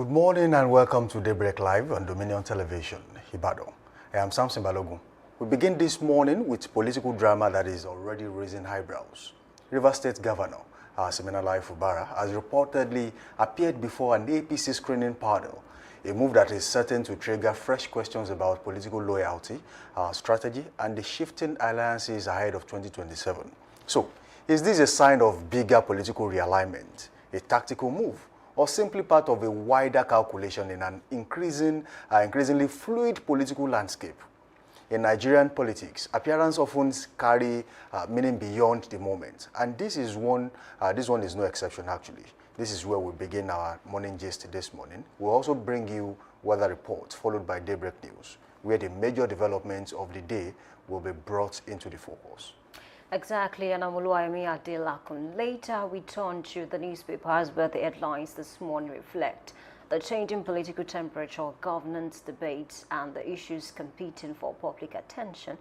Good morning and welcome to Daybreak Live on Dominion Television, Ibadan. I am Samson Balogun. We begin this morning with political drama that is already raising eyebrows. Rivers State Governor Siminalayi Fubara has reportedly appeared before an APC screening panel, a move that is certain to trigger fresh questions about political loyalty, strategy, and the shifting alliances ahead of 2027. So, is this a sign of bigger political realignment, a tactical move, or simply part of a wider calculation in an increasingly fluid political landscape? In Nigerian politics, appearance often carry meaning beyond the moment, and this one is no exception actually. This is where we begin our morning gist this morning. We'll also bring you weather reports followed by Daybreak News, where the major developments of the day will be brought into the focus. Exactly, and Amuluayemi Adelakun. Later, we turn to the newspapers where the headlines this morning reflect the changing political temperature, governance debates, and the issues competing for public attention.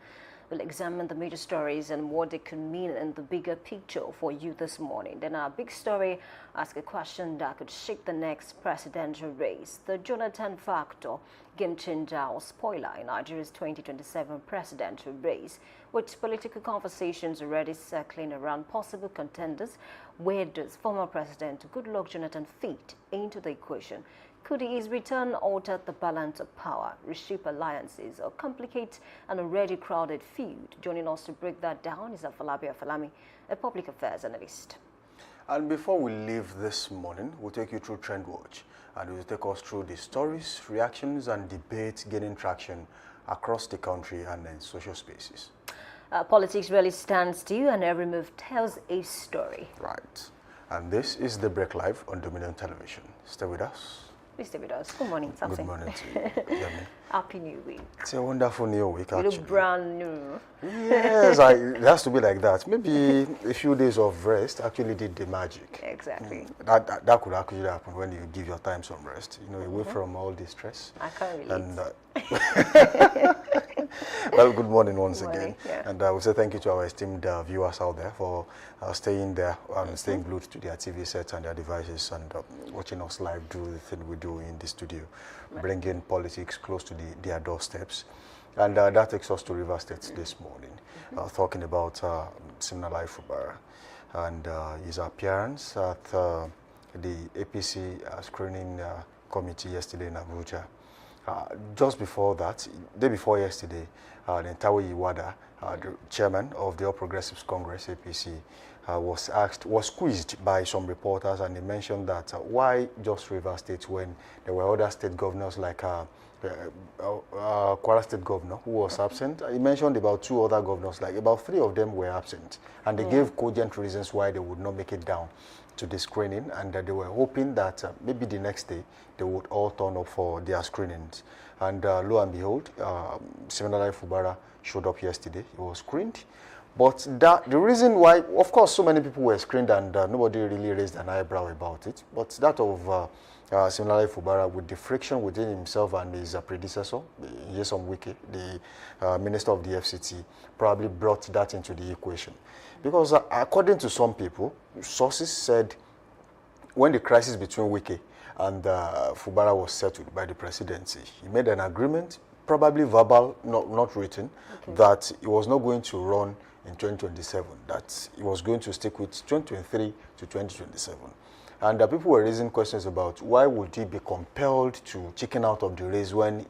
We'll examine the major stories and what they could mean in the bigger picture for you this morning. Then our big story asks a question that could shape the next presidential race. The Jonathan factor, game changer or spoiler in Nigeria's 2027 presidential race, with political conversations already circling around possible contenders. Where does former President Goodluck Jonathan fit into the equation? Could his return alter the balance of power, reshape alliances, or complicate an already crowded feud? Joining us to break that down is Afolabi Afalami, a public affairs analyst. And before we leave this morning, we'll take you through Trend Watch, and it will take us through the stories, reactions, and debates gaining traction across the country and in social spaces. Politics really stands still, and every move tells a story. Right. And this is The Break Live on Dominion Television. Stay with us. Please stay with us. Good morning, Samson. Good morning to you. Yemi. Happy New Week. It's a wonderful new week, You actually. look brand new. Yes, it has to be like that. Maybe a few days of rest actually did the magic. Exactly. That could actually happen when you give your time some rest, away from all the stress. I can't relate. And, well, good morning once again. Yeah. And I will say thank you to our esteemed viewers out there for staying there and staying glued to their TV sets and their devices and watching us live do the thing we do in the studio, bringing politics close to their doorsteps. And that takes us to Rivers State this morning, talking about Siminalayi Fubara and his appearance at the APC screening committee yesterday in Abuja. Just before that, day before yesterday, Ntawe Iwada, the chairman of the All Progressives Congress, APC, was quizzed by some reporters, and he mentioned that why just Rivers State when there were other state governors like Kwara State governor who was absent. He mentioned about two other governors, like about three of them were absent, and they gave cogent reasons why they would not make it down to the screening, and they were hoping that maybe the next day they would all turn up for their screenings. And lo and behold, Siminalayi Fubara showed up yesterday. He was screened. But the reason why, of course, so many people were screened and nobody really raised an eyebrow about it, but that of Siminalayi Fubara, with the friction within himself and his predecessor, Nyesom Wike, the Minister of the FCT, probably brought that into the equation. Because according to some people, sources said when the crisis between Wike and Fubara was settled by the presidency, he made an agreement, probably verbal, not written, that he was not going to run in 2027, that he was going to stick with 2023 to 2027. And people were raising questions about why would he be compelled to chicken out of the race when,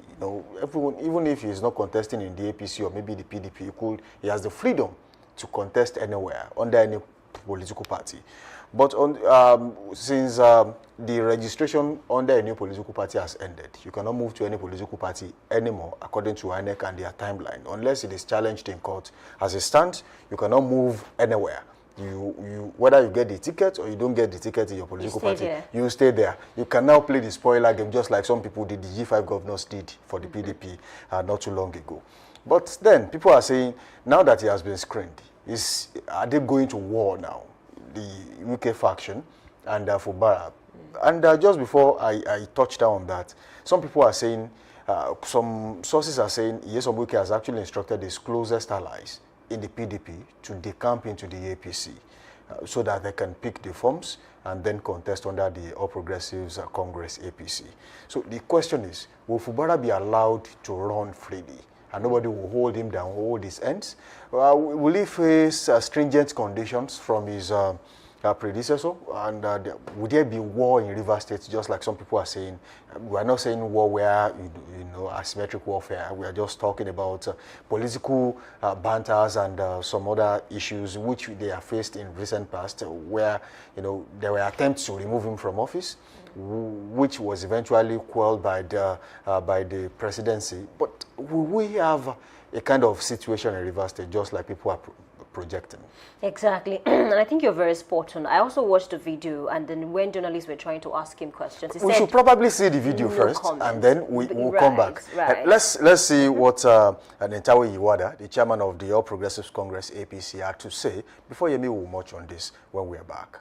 everyone, even if he's not contesting in the APC or maybe the PDP, he has the freedom to contest anywhere, under any political party. But since the registration under a new political party has ended, you cannot move to any political party anymore, according to INEC and their timeline, unless it is challenged in court. As it stands, you cannot move anywhere. Whether you get the ticket or you don't get the ticket in your political party, you stay there. You can now play the spoiler game, just like some people did, the G5 governors did for the PDP not too long ago. But then people are saying, now that he has been screened, are they going to war now? The UK faction and Fubara. And just before I touched on that, some people are saying, some sources are saying, Nyesom Wike has actually instructed his closest allies in the PDP to decamp into the APC. so that they can pick the forms and then contest under the All Progressives Congress APC. So the question is, will Fubara be allowed to run freely? And nobody will hold him down, hold his ends? Will he face stringent conditions from his predecessor? And would there be war in Rivers State, just like some people are saying? We are not saying war where, you know, asymmetric warfare. We are just talking about political banters and some other issues which they have faced in recent past, where, you know, there were attempts to remove him from office, which was eventually quelled by the presidency. But will we have a kind of situation in Rivers State, just like people are projecting? Exactly. And I think you're very spot on. I also watched the video, and then when journalists were trying to ask him questions, he we said, should probably see the video no first, comment. and then we'll Right, come back. right. Let's see what Nentawe Iwada, the chairman of the All Progressives Congress APC, had to say before Yemi will march on this when we are back.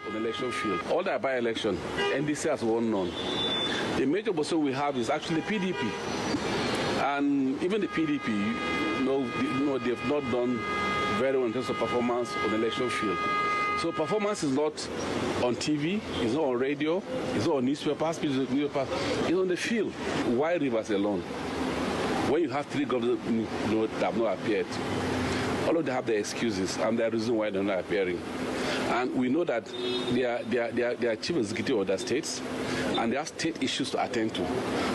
On the election field, all that by-election, NDC has won none. The major opposition we have is actually PDP, and even the PDP, they've not done very well in terms of performance on the election field. So performance is not on TV, it's not on radio, it's not on newspapers, it's on the field. Why Rivers alone? When you have three governors that have not appeared, all of them have their excuses and their reason why they're not appearing. And we know that they are chief executive of the states, and they have state issues to attend to.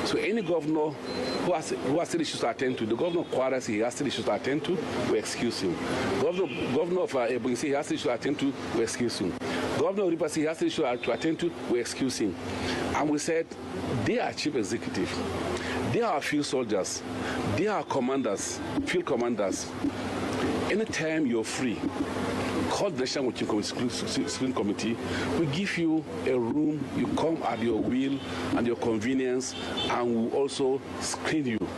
So any governor who has state issues to attend to, the governor of Kwara, he has state issues to attend to, we excuse him. Governor of Ebonyi, he has state issues to attend to, we excuse him. Governor of Rivers, he has state issues to attend to, we excuse him. And we said, they are chief executive. They are field soldiers. They are commanders, field commanders. Anytime you're free, call the National Screening Committee. We give you a room, you come at your will and your convenience, and we'll also screen you.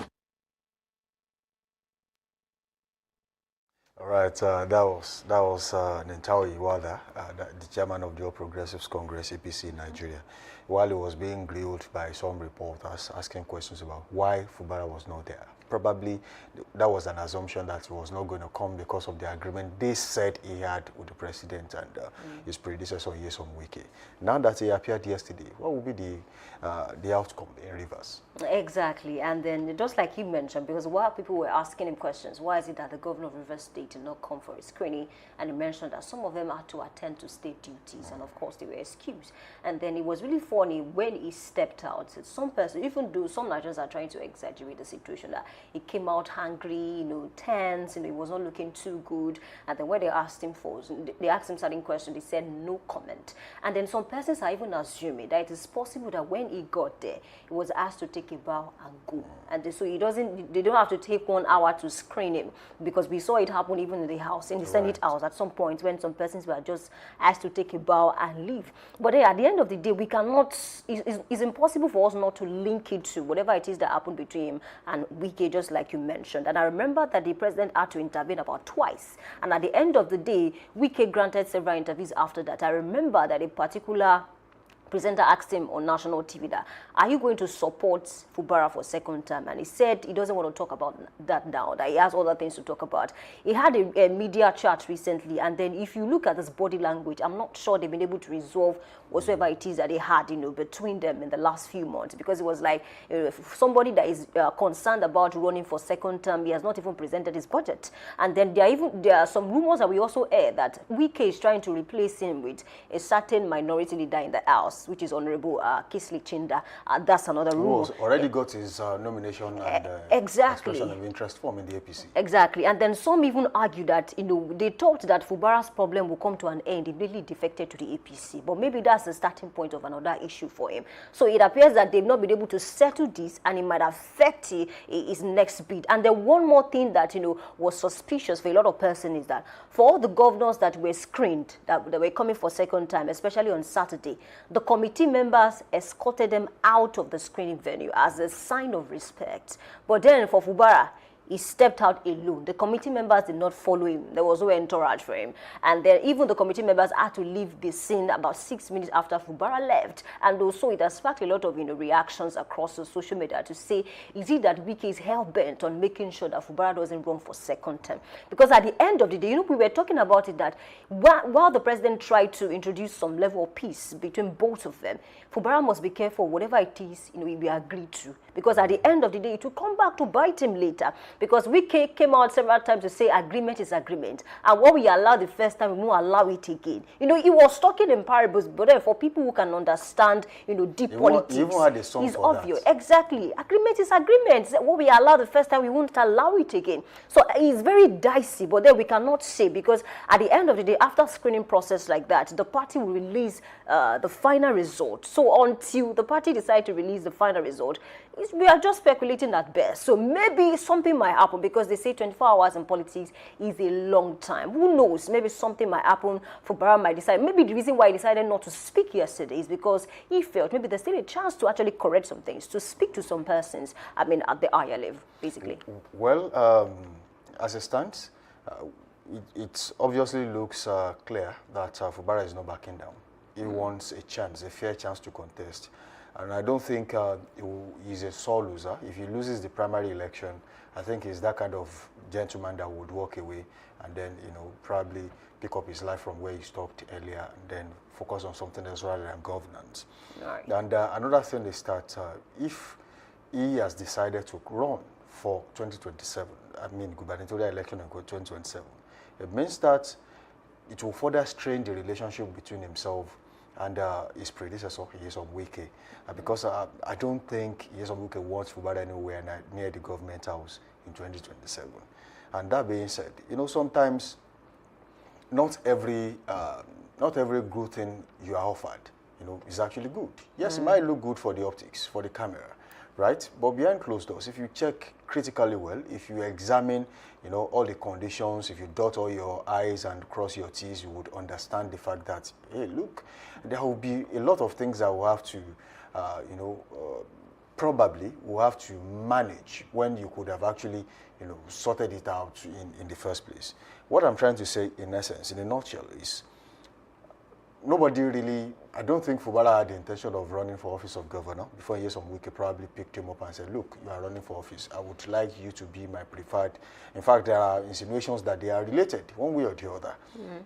All right, that was Nentawe Iwada, the chairman of the All Progressives Congress APC in Nigeria, while he was being grilled by some reporters asking questions about why Fubara was not there. Probably that was an assumption that he was not going to come because of the agreement they said he had with the president and his predecessor, Nyesom Wike. Now that he appeared yesterday, what will be the outcome in Rivers? Exactly. And then just like he mentioned, because while people were asking him questions, why is it that the governor of Rivers State did not come for his screening? And he mentioned that some of them had to attend to state duties, and of course they were excused. And then it was really funny when he stepped out. Some person, even though some Nigerians are trying to exaggerate the situation, that he came out hungry, tense, he was not looking too good. And then when they asked him they asked him certain questions, he said no comment. And then some persons are even assuming that it is possible that when he got there, he was asked to take a bow and go. And so they don't have to take 1 hour to screen him, because we saw it happen even in the House, in the Senate House at some point, when some persons were just asked to take a bow and leave. But at the end of the day, we cannot, it's impossible for us not to link it to whatever it is that happened between him and Wike, just like you mentioned. And I remember that the president had to intervene about twice. And at the end of the day, Wike granted several interviews after that. I remember that a particular presenter asked him on national TV that, are you going to support Fubara for second term? And he said he doesn't want to talk about that now, that he has other things to talk about. He had a media chat recently, and then if you look at his body language, I'm not sure they've been able to resolve whatsoever it is that they had, between them in the last few months, because it was like, somebody that is concerned about running for second term, he has not even presented his budget. And then there are some rumors that we also heard that Wike is trying to replace him with a certain minority leader in the House, which is Honorable Kisli Chinda. That's another rumor. Who already got his nomination and expression of interest form in the APC. Exactly. And then some even argue that, they thought that Fubara's problem will come to an end if he defected to the APC. But maybe that's the starting point of another issue for him. So it appears that they've not been able to settle this, and it might affect his next bid. And then one more thing that, was suspicious for a lot of persons is that for all the governors that were screened, that were coming for second time, especially on Saturday, the committee members escorted them out of the screening venue as a sign of respect. But then for Fubara, he stepped out alone. The committee members did not follow him. There was no entourage for him. And then even the committee members had to leave the scene about 6 minutes after Fubara left. And also it has sparked a lot of reactions across the social media to say, is it that Wike is hell-bent on making sure that Fubara doesn't run for second term? Because at the end of the day, we were talking about it that while the president tried to introduce some level of peace between both of them, Fubara must be careful whatever it is we agreed to. Because at the end of the day, it will come back to bite him later. Because Wike came out several times to say agreement is agreement. And what we allowed the first time, we won't allow it again. He was talking in parables, but then for people who can understand, deep politics, even had a song it's for obvious. that. Exactly. Agreement is agreement. What we allowed the first time, we won't allow it again. So it's very dicey, but then we cannot say, because at the end of the day, after screening process like that, the party will release the final result. So until the party decide to release the final result, we are just speculating at best. So maybe something might happen, because they say 24 hours in politics is a long time. Who knows? Maybe something might happen. Fubara might decide. Maybe the reason why he decided not to speak yesterday is because he felt maybe there's still a chance to actually correct some things, to speak to some persons, at the higher level, basically. Well, as it stands, it obviously looks clear that Fubara is not backing down. He wants a chance, a fair chance to contest. And I don't think he's a sore loser. If he loses the primary election, I think he's that kind of gentleman that would walk away and then, probably pick up his life from where he stopped earlier and then focus on something else rather than governance. Right. And another thing is that if he has decided to run for 2027, gubernatorial election in 2027, it means that it will further strain the relationship between himself and his predecessor, Nyesom Wike, because I don't think Nyesom Wike wants Fubara anywhere near the government house in 2027. And that being said, sometimes not every good thing you are offered, is actually good. Yes, it might look good for the optics, for the camera, right? But behind closed doors, if you check critically well, if you examine, all the conditions, if you dot all your I's and cross your T's, you would understand the fact that, hey, look, there will be a lot of things that we'll have to, probably will have to manage when you could have actually, sorted it out in the first place. What I'm trying to say, in essence, in a nutshell, is nobody really, I don't think Fubara had the intention of running for office of governor before Nyesom Wike probably picked him up and said, look, you are running for office. I would like you to be my preferred. In fact, there are insinuations that they are related, one way or the other.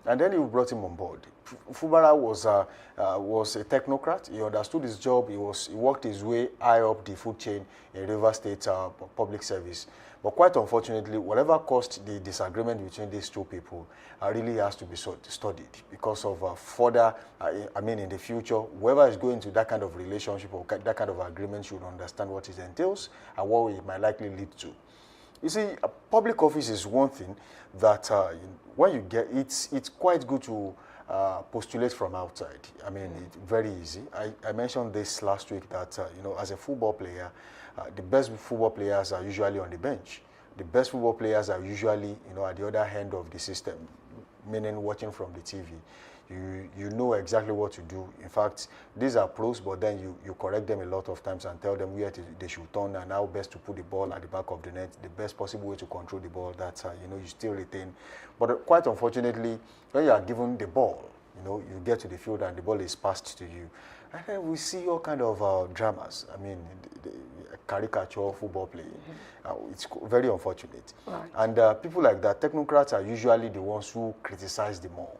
And then he brought him on board. Fubara was a technocrat. He understood his job. He worked his way high up the food chain in Rivers State public service. But quite unfortunately, whatever caused the disagreement between these two people really has to be studied because of further, in the future, whoever is going to that kind of relationship or that kind of agreement should understand what it entails and what it might likely lead to. You see, a public office is one thing that when you get, it's quite good to postulate from outside. It's very easy. I mentioned this last week that, as a football player, the best football players are usually on the bench. The best football players are usually, at the other end of the system, meaning watching from the TV. You know exactly what to do. In fact, these are pros, but then you correct them a lot of times and tell them where they should turn and how best to put the ball at the back of the net, the best possible way to control the ball that, you still retain. But quite unfortunately, when you are given the ball, you get to the field and the ball is passed to you. And then we see all kind of dramas. The caricature football playing. It's very unfortunate. Right. And people like that, technocrats are usually the ones who criticize the more.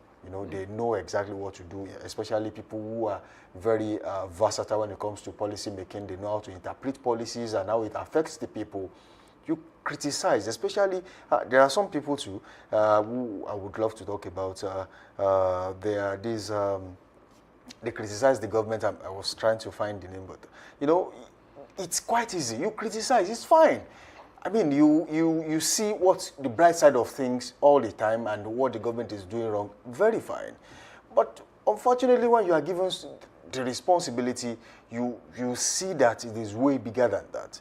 They know exactly what to do, especially people who are very versatile when it comes to policy making. They know how to interpret policies and how it affects the people. You criticize, especially, there are some people too who I would love to talk about. There are these, they criticize the government. I was trying to find the name, but, it's quite easy. You criticize, it's fine. You see what the bright side of things all the time and what the government is doing wrong, very fine. But unfortunately, when you are given the responsibility, you see that it is way bigger than that.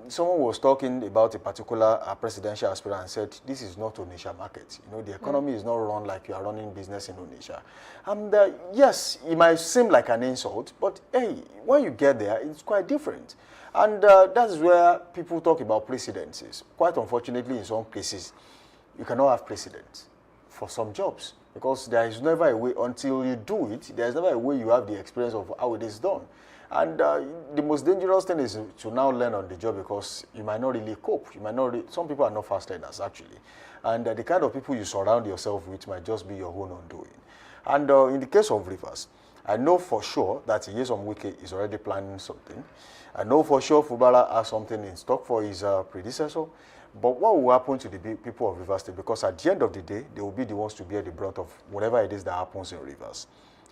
Someone was talking about a particular presidential aspirant and said, this is not Onitsha market. You know, the economy is not run like you are running business in Onitsha. And yes, it might seem like an insult, but hey, when you get there, it's quite different. And that is where people talk about precedences. Quite unfortunately, in some cases, you cannot have precedents for some jobs because there is never a way, until you do it, there is never a way you have the experience of how it is done. And the most dangerous thing is to now learn on the job because you might not really cope. You might not. Some people are not fast learners actually, and the kind of people you surround yourself with might just be your own undoing. And in the case of Rivers, I know for sure that Nyesom Wike is already planning something. I know for sure Fubara has something in stock for his predecessor. But what will happen to the people of Rivers State? Because at the end of the day, they will be the ones to bear the brunt of whatever it is that happens in Rivers.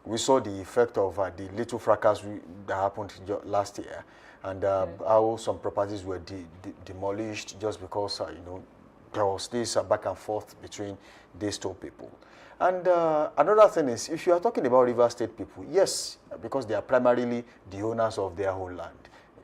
We saw the effect of the little fracas that happened last year, and how some properties were demolished just because you know, there was this back and forth between these two people. And another thing is, if you are talking about Rivers State people, yes, because they are primarily the owners of their whole land.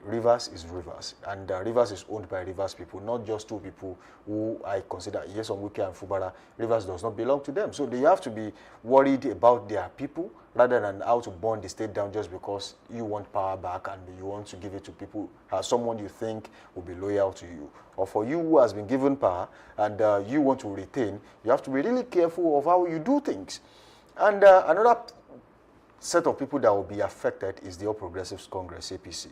Rivers is Rivers, and Rivers is owned by Rivers people, not just two people who I consider, Nyesom Wike and Fubara. Rivers does not belong to them. So they have to be worried about their people rather than how to burn the state down just because you want power back and you want to give it to people, someone you think will be loyal to you. Or for you who has been given power and you want to retain, you have to be really careful of how you do things. And another set of people that will be affected is the All Progressives Congress, APC.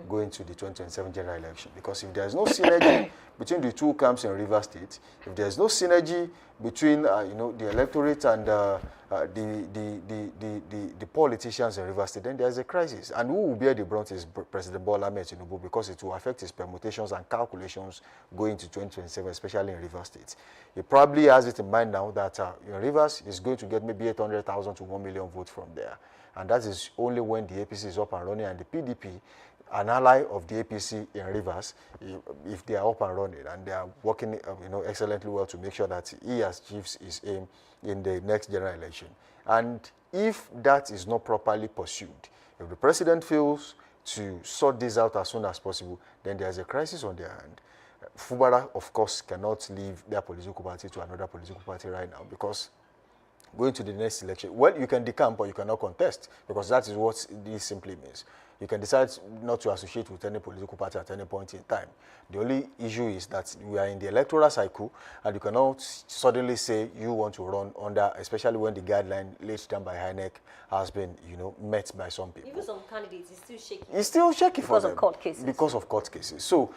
Going to the 2027 general election, because if there is no synergy between the two camps in Rivers State, if there is no synergy between you know, the electorate and the politicians in Rivers State, then there is a crisis. And who will bear the brunt is President Bola Ahmed Tinubu, because it will affect his permutations and calculations going to 2027, especially in Rivers State. He probably has it in mind now that in Rivers is going to get maybe 800,000 to 1 million votes from there, and that is only when the APC is up and running, and the PDP, an ally of the APC in Rivers, if they are up and running and they are working you know, excellently well to make sure that he achieves his aim in the next general election. And if that is not properly pursued, if the president fails to sort this out as soon as possible, then there is a crisis on their hand. Fubara, of course, cannot leave their political party to another political party right now, because going to the next election, well, you can decamp or you cannot contest, because that is what this simply means. You can decide not to associate with any political party at any point in time. The only issue is that we are in the electoral cycle, and you cannot suddenly say you want to run under, especially when the guideline laid down by INEC has been, you know, met by some people. Even some candidates is still shaky. It's still shaky for them. Because of court cases. Because of court cases. So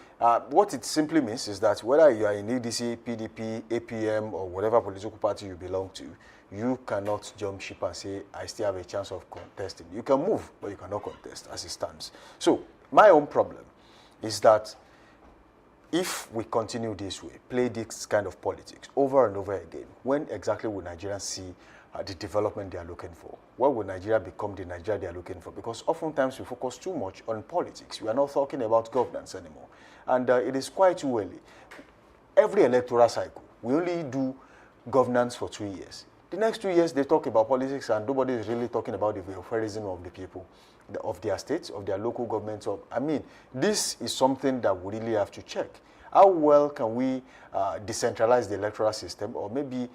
what it simply means is that whether you are in EDC, PDP, APM, or whatever political party you belong to, you cannot jump ship and say, I still have a chance of contesting. You can move, but you cannot contest as it stands. So my own problem is that if we continue this way, play this kind of politics over and over again, when exactly will Nigerians see the development they are looking for? When will Nigeria become the Nigeria they are looking for? Because oftentimes we focus too much on politics. We are not talking about governance anymore. And it is quite too early. Every electoral cycle, we only do governance for 2 years. The next 2 years, they talk about politics, and nobody is really talking about the welfareism of the people, of their states, of their local governments. I mean, this is something that we really have to check. How well can we decentralize the electoral system, or maybe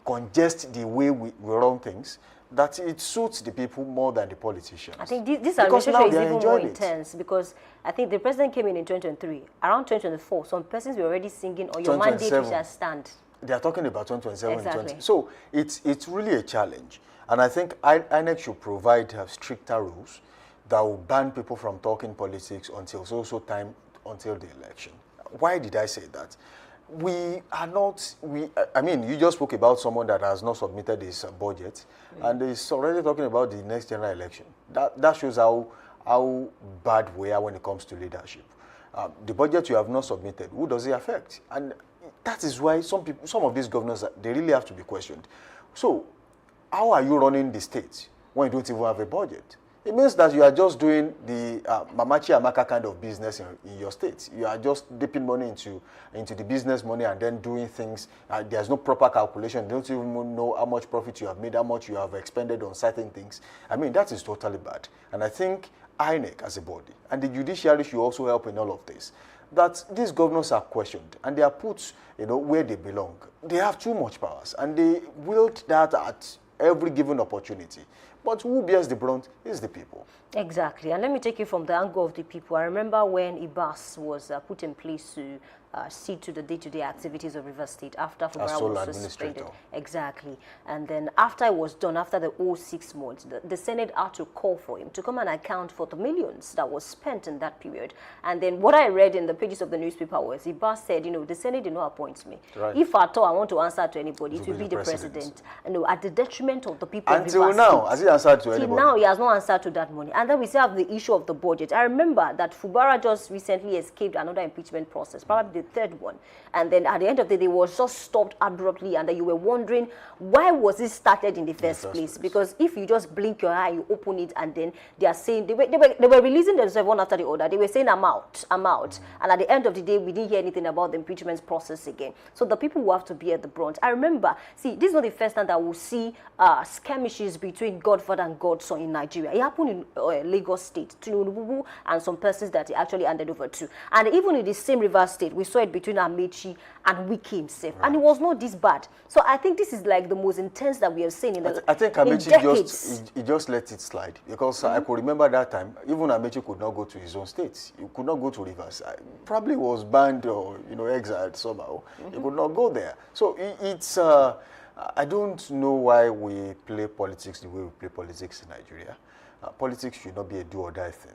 congest the way we run things, that it suits the people more than the politicians? I think this administration is even more intense, because I think the president came in 2023. Around 2024, some persons were already singing, or your mandate shall stand. They are talking about 2027 exactly. and 20. So it's really a challenge. And I think INEC should provide stricter rules that will ban people from talking politics until so time until the election. Why did I say that? We are not, I mean, you just spoke about someone that has not submitted his budget, and is already talking about the next general election. That shows how bad we are when it comes to leadership. The budget you have not submitted, who does it affect? And that is why some of these governors, they really have to be questioned. So, how are you running the state when you don't even have a budget? it means that you are just doing the Mamachi Amaka kind of business in your state. You are just dipping money into the business money and then doing things. There's no proper calculation. You don't even know how much profit you have made, how much you have expended on certain things. I mean, that is totally bad. And I think INEC as a body and the judiciary should also help in all of this. That these governors are questioned and they are put, where they belong. They have too much powers and they wield that at every given opportunity. But who bears the brunt is the people. Exactly. And let me take you from the angle of the people. I remember when IBAS was put in place to see to the day-to-day activities of River State after Fubara was suspended. Exactly. And then after it was done, after the whole 6 months, the Senate had to call for him to come and account for the millions that was spent in that period. And then what I read in the pages of the newspaper was IBAS said, the Senate did not appoint me. Right. If at all I want to answer to anybody, it will be the president. At the detriment of the people Until of River now, State. has he answered to anybody? Till now, he has not answered to that money. And then we still have the issue of the budget. I remember that Fubara just recently escaped another impeachment process, probably the third one. And then at the end of the day, it was just stopped abruptly. And then you were wondering, why was it started in the first place? Because if you just blink your eye, you open it, and then they are saying, they were releasing themselves one after the other. They were saying, I'm out. And at the end of the day, we didn't hear anything about the impeachment process again. So the people who have to bear the brunt. I remember, see, this is not the first time that we'll see skirmishes between Godfather and Godson in Nigeria. It happened in Lagos State, Tinubu and some persons that he actually handed over to. And even in the same River State, we saw it between Amechi and Wike himself. Right. And it was not this bad. So I think this is like the most intense that we have seen in the I think Amechi just let it slide. Because I could remember that time, even Amechi could not go to his own state. He could not go to Rivers. Probably was banned or, exiled somehow. He could not go there. So it's... I don't know why we play politics the way we play politics in Nigeria. Politics should not be a do-or-die thing.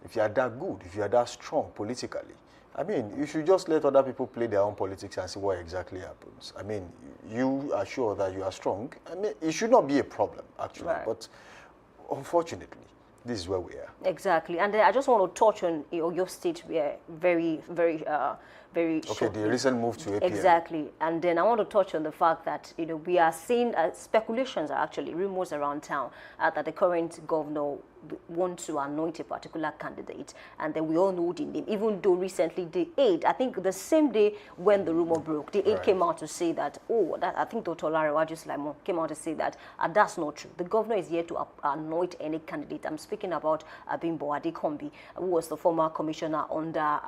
If you are that good, if you are that strong politically, I mean, you should just let other people play their own politics and see what exactly happens. I mean, you are sure that you are strong. I mean, it should not be a problem, actually. Right. But unfortunately, this is where we are. Exactly. And I just want to touch on your state very, very okay, shortly. The recent move to APM. Exactly. And then I want to touch on the fact that, we are seeing speculations are actually rumors around town that the current governor wants to anoint a particular candidate. And then we all know the name, even though recently the aide, I think the same day when the rumor broke, the aide came out to say that, I think Dr. Larewaju Sulaimon came out to say that that's not true. The governor is here to anoint any candidate. I'm speaking about Bimbo Adekombi, who was the former commissioner under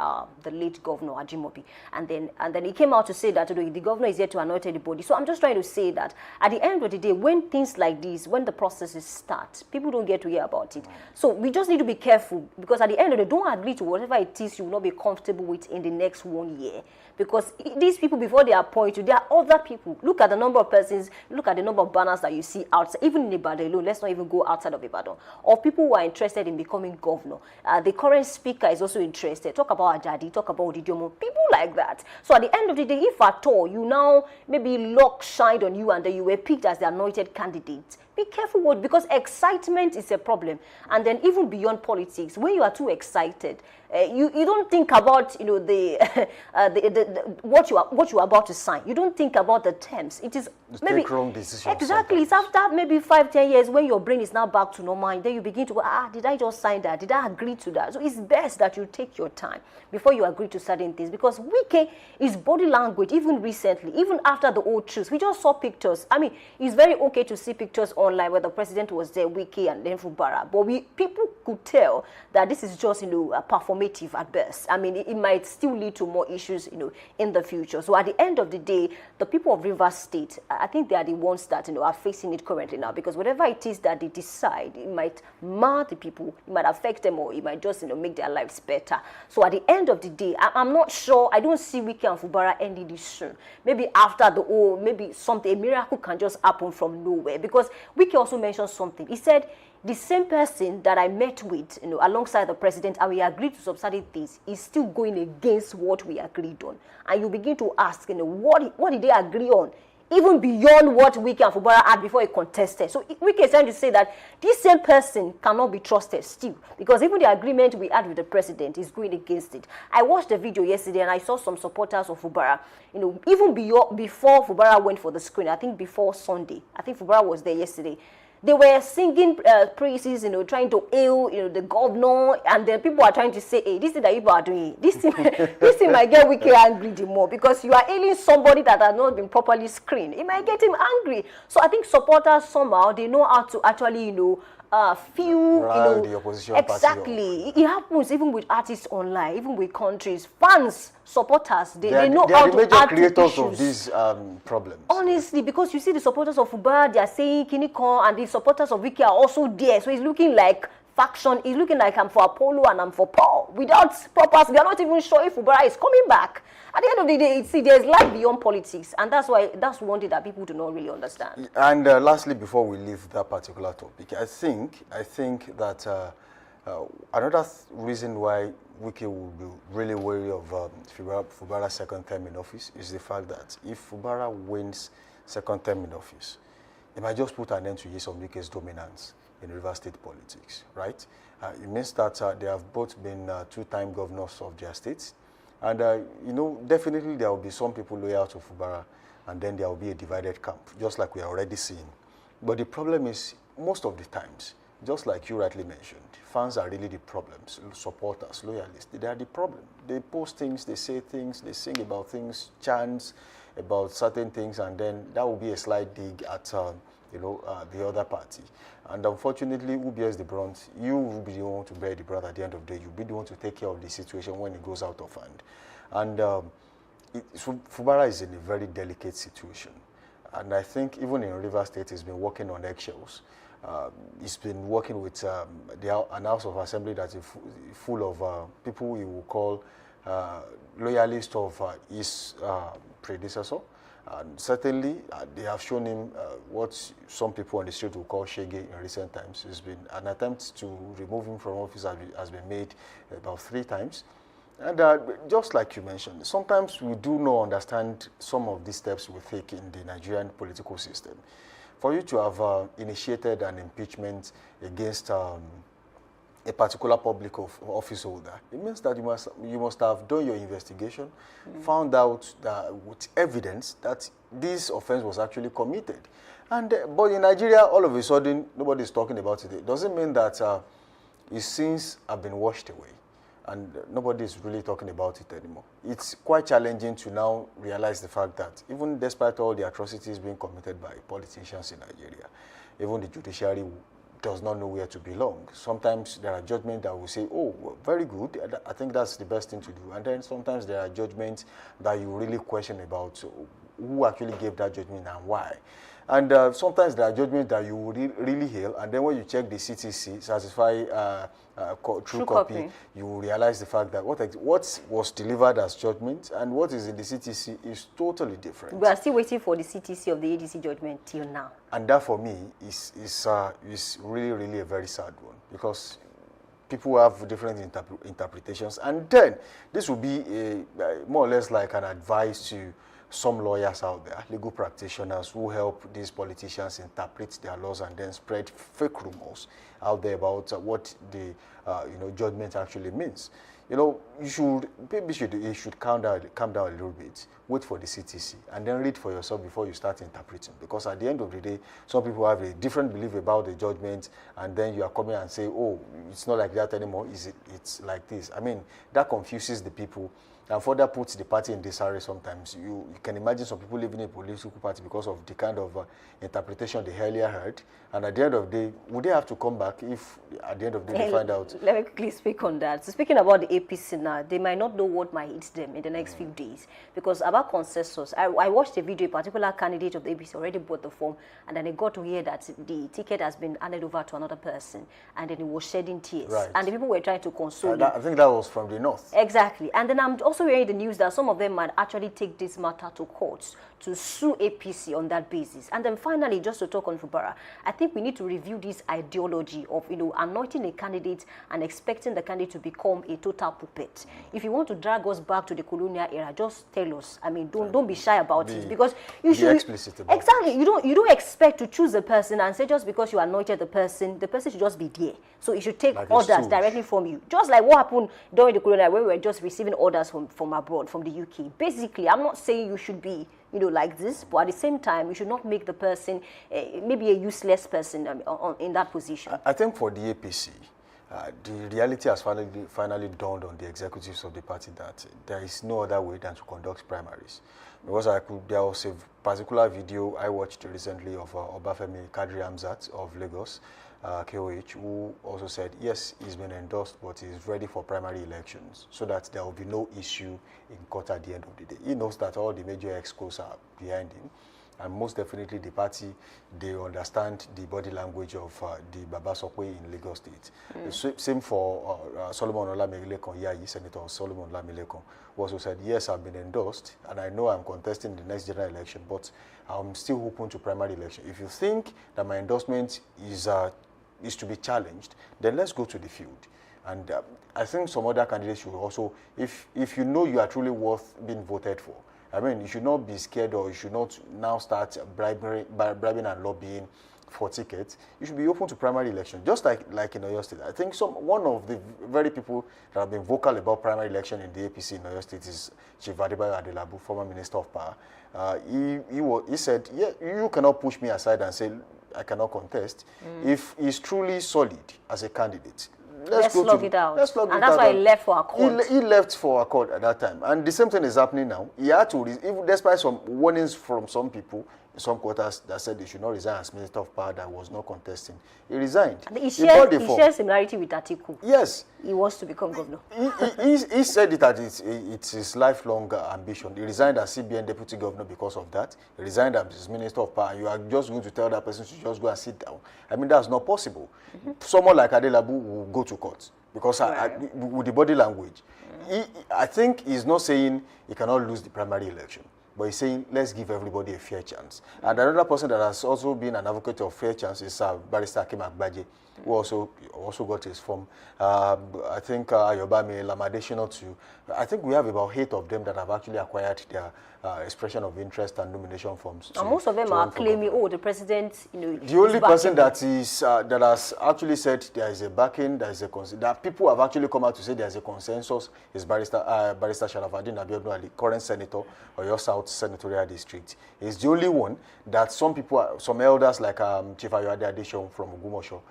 the late governor Ajimobi. And then he came out to say that the governor is here to anoint anybody. So I'm just trying to say that at the end of the day, when things like this, when the processes start, people don't get to hear about it. So we just need to be careful, because at the end of the day, don't agree to whatever it is you will not be comfortable with in the next 1 year. Because these people, before they appoint you, there are other people. Look at the number of persons, look at the number of banners that you see outside, even in Ibadan alone. Let's not even go outside of Ibadan. Or people who are interested in becoming governor. The current speaker is also interested. Talk about Ajadi, talk about Odidiomo, people like that. So at the end of the day, if at all you now maybe luck shined on you and then you were picked as the anointed candidate, be careful because excitement is a problem. And then even beyond politics, when you are too excited, you don't think about what you are about to sign. You don't think about the terms. It is maybe wrong decisions. Exactly. It's after maybe 5-10 years when your brain is now back to normal, and then you begin to did I just sign that? Did I agree to that? So it's best that you take your time before you agree to certain things, because Wike is body language. Even recently, even after the old truth, we just saw pictures. I mean, it's very okay to see pictures online where the president was there, Wike and then Fubara, but people could tell that this is just a performative at best. I mean, it might still lead to more issues in the future. So at the end of the day, the people of Rivers State, I think they are the ones that are facing it currently now, because whatever it is that they decide, it might mar the people, it might affect them, or it might just make their lives better. So at the end of the day, I'm not sure. I don't see Wike and Fubara ending this soon. Maybe after maybe a miracle can just happen from nowhere, because Wike also mentioned something. He said, the same person that I met with, alongside the president, and we agreed to some certain things, is still going against what we agreed on. And you begin to ask, what did they agree on? Even beyond what Wike and Fubara had before he contested. So Wike is trying to say that this same person cannot be trusted still, because even the agreement we had with the president is going against it. I watched the video yesterday and I saw some supporters of Fubara, even before Fubara went for the screen, I think before Sunday, I think Fubara was there yesterday. They were singing praises, trying to hail, the governor, and then people are trying to say, hey, this thing that you are doing, this thing might get Wike angry the more, because you are hailing somebody that has not been properly screened. It might get him angry. So I think supporters somehow, they know how to actually, feel, the opposition exactly. It happens even with artists online, even with countries, fans, supporters. They know they how are the to major add to creators issues. of these problems. Honestly, because you see the supporters of Fubara, they are saying Kinikon, and the supporters of Wike are also there. So it's looking like faction. It's looking like I'm for Apollo and I'm for Paul. Without proper, we are not even sure if Fubara is coming back. At the end of the day, see, there's life beyond politics, and that's one thing that people do not really understand. And lastly, before we leave that particular topic, I think that another reason why Wike will be really wary of Fubara's second term in office is the fact that if Fubara wins second term in office, it might just put an end to Nyesom Wike's dominance in Rivers State politics, right? It means that they have both been two-time governors of their states. And, definitely there will be some people loyal to Fubara, and then there will be a divided camp, just like we are already seeing. But the problem is, most of the times, just like you rightly mentioned, fans are really the problems. Supporters, loyalists, they are the problem. They post things, they say things, they sing about things, chants about certain things, and then that will be a slight dig at the other party. And unfortunately, who bears the brunt? You will be the one to bear the brunt at the end of the day. You'll be the one to take care of the situation when it goes out of hand. And Fubara is in a very delicate situation. And I think even in Rivers State, he's been working on eggshells. He's been working with an House of Assembly that is full of people he will call loyalists of his predecessor. And certainly, they have shown him what some people on the street will call shege in recent times. It's been an attempt to remove him from office has been made about 3 times. And just like you mentioned, sometimes we do not understand some of these steps we take in the Nigerian political system. For you to have initiated an impeachment against a particular public office holder, it means that you must have done your investigation, found out that with evidence that this offense was actually committed. And but in Nigeria, all of a sudden, nobody is talking about it. It doesn't mean that his sins have been washed away, and nobody is really talking about it anymore. It's quite challenging to now realize the fact that even despite all the atrocities being committed by politicians in Nigeria, even the judiciary does not know where to belong. Sometimes there are judgments that will say, oh, well, very good, I think that's the best thing to do. And then sometimes there are judgments that you really question about who actually gave that judgment and why. And sometimes there are judgments that you really hail, and then when you check the CTC, certify true copy, you will realize the fact that what was delivered as judgment and what is in the CTC is totally different. We are still waiting for the CTC of the ADC judgment till now. And that for me is really, really a very sad one, because people have different interpretations. And then this will be more or less like an advice to some lawyers out there, legal practitioners who help these politicians interpret their laws and then spread fake rumors out there about what the judgment actually means. You should calm down a little bit, wait for the CTC, and then read for yourself before you start interpreting. Because at the end of the day, some people have a different belief about the judgment, and then you are coming and say, oh, it's not like that anymore, it's like this. I mean, that confuses the people and further puts the party in disarray sometimes. You can imagine some people living in a political party because of the kind of interpretation they earlier heard. And at the end of the day, would they have to come back if at the end of the day they find out? Let me quickly speak on that. So speaking about the APC now, they might not know what might hit them in the next few days. Because about consensus, I watched a video, a particular candidate of the APC already bought the form, and then I got to hear that the ticket has been handed over to another person, and then he was shedding tears. Right. And the people were trying to console him. I think that was from the north. Exactly. And then I'm also hearing the news that some of them might actually take this matter to courts to sue APC on that basis. And then finally, just to talk on Fubara, I think we need to review this ideology of anointing a candidate and expecting the candidate to become a total puppet. If you want to drag us back to the colonial era, just tell us. I mean, don't be shy about it, because you should be explicit about exactly. You don't expect to choose a person and say just because you anointed the person should just be there. So it should take like orders directly from you. Just like what happened during the colonial, where we were just receiving orders from abroad, from the UK. Basically, I'm not saying you should be like this, but at the same time, you should not make the person maybe a useless person in that position. I think for the APC, the reality has finally dawned on the executives of the party that there is no other way than to conduct primaries. Because there was a particular video I watched recently of Obafemi Kadri Hamzat of Lagos, KOH, who also said, yes, he's been endorsed, but he's ready for primary elections so that there will be no issue in court at the end of the day. He knows that all the major excos are behind him. And most definitely the party, they understand the body language of the Baba Sokwe in Lagos State. Same for Solomon Olamilekon, Senator Solomon Olamilekon, who also said, yes, I've been endorsed, and I know I'm contesting the next general election, but I'm still open to primary election. If you think that my endorsement is to be challenged, then let's go to the field. And I think some other candidates should also, if you know you are truly worth being voted for, I mean, you should not be scared, or you should not now start bribing and lobbying for tickets. You should be open to primary election, just like in Oyo State. I think one of the very people that have been vocal about primary election in the APC in Oyo State is Chief Adebayo Adelabu, former Minister of Power. He said, yeah, you cannot push me aside and say I cannot contest. If he's truly solid as a candidate, let's slug it out. And that's why he left for Accord. He left for Accord at that time. And the same thing is happening now. He had to, even despite some warnings from some people in some quarters that said they should not resign as Minister of Power that was not contesting, he resigned. And he shares similarity with Atiku. Yes. He wants to become governor. He said it that it's his lifelong ambition. He resigned as CBN Deputy Governor because of that. He resigned as Minister of Power. You are just going to tell that person to just go and sit down. I mean, that's not possible. Someone like Adelabu will go to court because with the body language. I think he's not saying he cannot lose the primary election, but he's saying let's give everybody a fair chance. And another person that has also been an advocate of fair chance is Barrister Akim Agbaje, who also got his form. I think Ayobami, Lamadeshino too. I think we have about 8 of them that have actually acquired their expression of interest and nomination forms. And most of them are claiming, oh, the president, the only person that is that has actually said there is a backing, that people have actually come out to say there is a consensus is Barrister Sharafaddin Abiodun Ali, current senator of your South Senatorial District. He's the only one that some elders like Chief Ayoade Adeshon from Ogumosho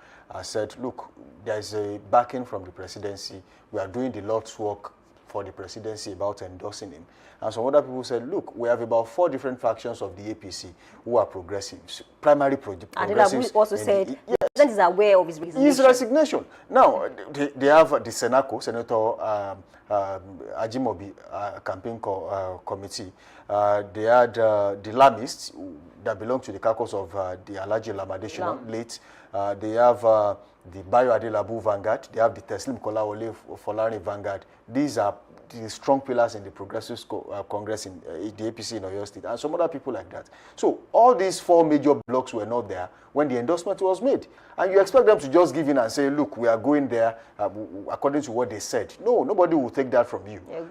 said, look, there is a backing from the presidency. We are doing the Lord's work for the presidency about endorsing him. And some other people said, look, we have about 4 different factions of the APC who are progressives, primary progressives. And also said, the president is aware of his resignation. His resignation. Now, they have the Senaco, Senator Ajimobi campaign committee. They had the Lamists that belong to the caucus of the Alhaji Lamadeshino, late. They have the Bayo Adelabu Vanguard. They have the Teslim Kolawole Folari Vanguard. These are the strong pillars in the Progressive Congress in the APC in Oyo State, and some other people like that. So all these 4 major blocks were not there when the endorsement was made. And you expect them to just give in and say, look, we are going there according to what they said. No, nobody will take that from you. Yeah,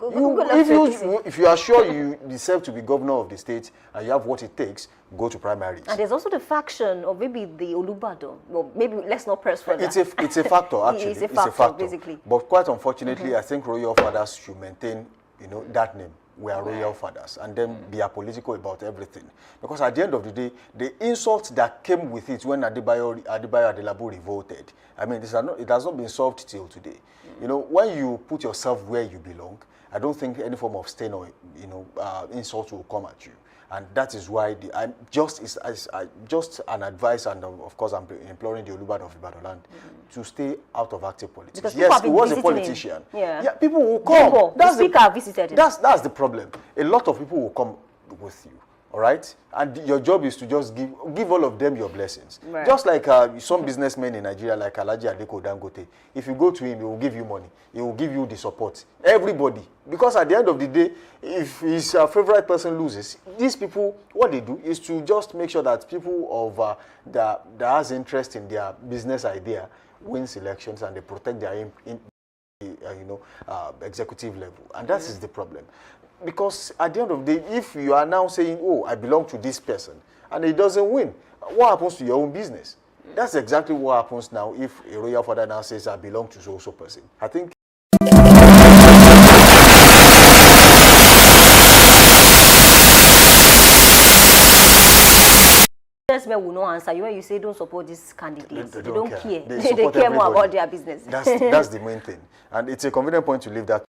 if you are sure you deserve to be governor of the state and you have what it takes, go to primaries. And there's also the faction of maybe the Olubado. Well, maybe let's not press further. It's a factor, actually. It's a factor, basically. But quite unfortunately, I think royal fathers should maintain, that name. We are royal fathers, and then be apolitical about everything. Because at the end of the day, the insult that came with it when Adebayo Adelabu revolted, I mean, it has not been solved till today. When you put yourself where you belong, I don't think any form of stain or insult will come at you. And that is why just an advice, and of course I'm imploring the Olubad of Ibadan land to stay out of active politics. Because yes, he was a politician. Yeah, people will come. The speaker visited him. That's the problem. A lot of people will come with you. All right, and your job is to just give all of them your blessings. Right. Just like some businessmen in Nigeria, like Alhaji Aliko Dangote. If you go to him, he will give you money. He will give you the support. Everybody, because at the end of the day, if his favorite person loses, these people, what they do is to just make sure that people of that has interest in their business idea wins elections, and they protect their executive level, and that is the problem. Because at the end of the day, if you are now saying, oh, I belong to this person, and it doesn't win, what happens to your own business? That's exactly what happens now if a royal father now says, I belong to so-so person. I think businessmen will not answer you when you say don't support these candidates. They don't care. They care more about their business. That's the main thing. And it's a convenient point to leave that.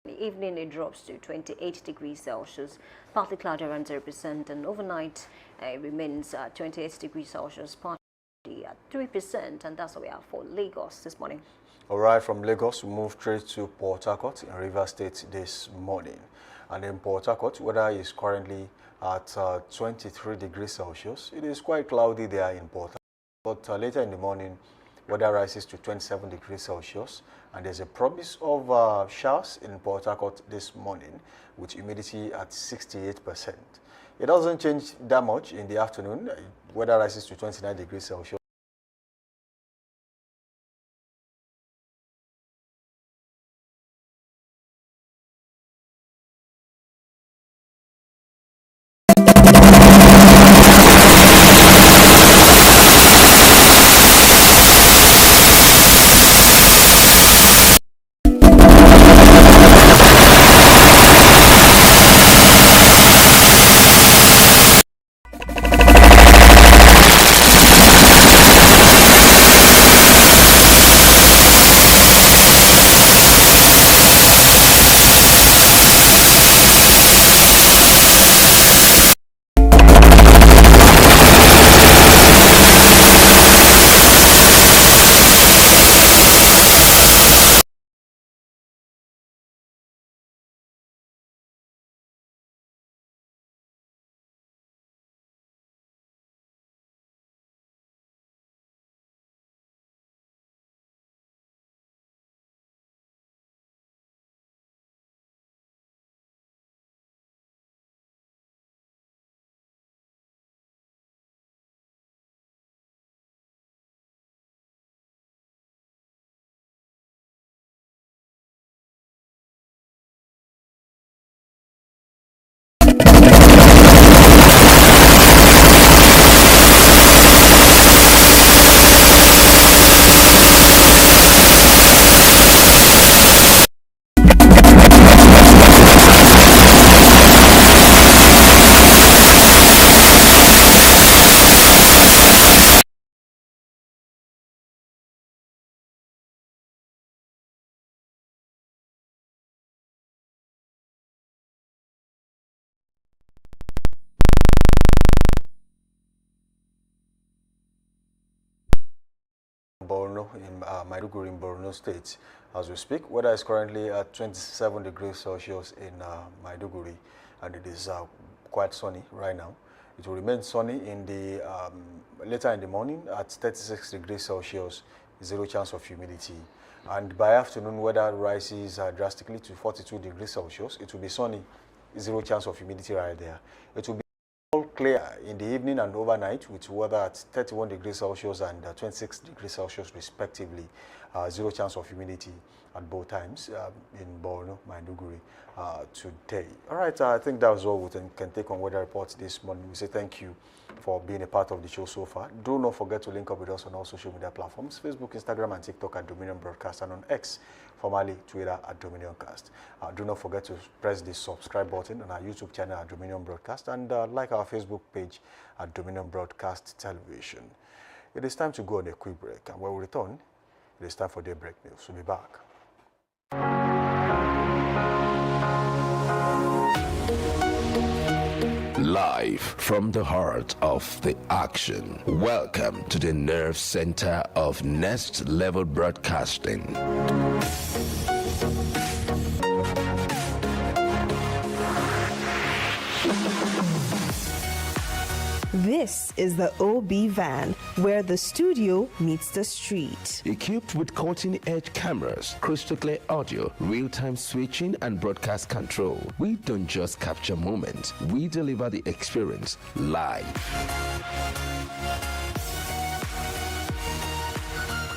The evening it drops to 28 degrees Celsius, partly cloudy around 0%, and overnight it remains 28 degrees Celsius, partly at 3%, and that's what we have for Lagos this morning. All right, from Lagos, we move straight to Port Harcourt in Rivers State this morning. And in Port Harcourt, weather is currently at 23 degrees Celsius. It is quite cloudy there in Port Harcourt, but later in the morning, weather rises to 27 degrees Celsius, and there's a promise of showers in Port Harcourt this morning with humidity at 68%. It doesn't change that much in the afternoon. Weather rises to 29 degrees Celsius. Borno in Maiduguri in Borno State as we speak. Weather is currently at 27 degrees Celsius in Maiduguri, and it is quite sunny right now. It will remain sunny in the later in the morning at 36 degrees Celsius, zero chance of humidity. And by afternoon, weather rises drastically to 42 degrees Celsius. It will be sunny, zero chance of humidity right there. It will be all clear in the evening and overnight with weather at 31 degrees Celsius and 26 degrees Celsius respectively. Zero chance of humidity at both times in Borno, Maiduguri today. All right, I think that was all we can take on weather reports this morning. We say thank you for being a part of the show so far. Do not forget to link up with us on all social media platforms, Facebook, Instagram, and TikTok at Dominion Broadcast, and on X, formerly Twitter at Dominioncast. Do not forget to press the subscribe button on our YouTube channel at Dominion Broadcast, and like our Facebook page at Dominion Broadcast Television. It is time to go on a quick break, and when we return, it is time for Daybreak News. We'll be back. Live from the heart of the action. Welcome to the nerve center of Next Level Broadcasting. This is the OB van, where the studio meets the street. Equipped with cutting-edge cameras, crystal clear audio, real-time switching, and broadcast control, we don't just capture moments, we deliver the experience live.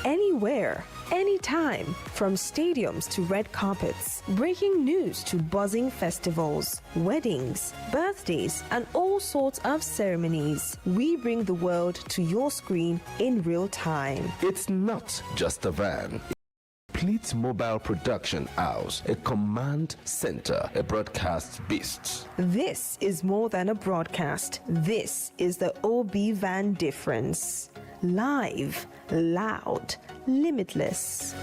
Anywhere, anytime, from stadiums to red carpets, breaking news to buzzing festivals, weddings, birthdays, and all sorts of ceremonies. We bring the world to your screen in real time. It's not just a van. Complete mobile production house, a command center, a broadcast beast. This is more than a broadcast. This is the OB van difference. Live, loud, limitless.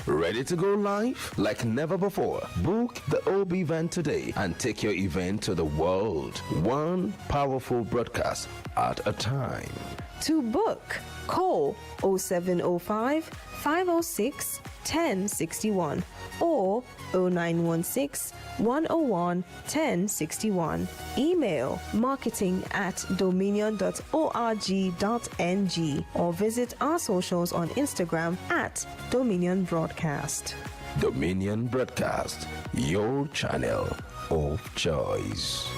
Ready to go live? Like never before. Book the OB van today and take your event to the world. One powerful broadcast at a time. To book, call 0705 506 1061 or 0916 101 1061. Email marketing@dominion.org.ng or visit our socials on Instagram @Dominion Broadcast. Dominion Broadcast, your channel of choice.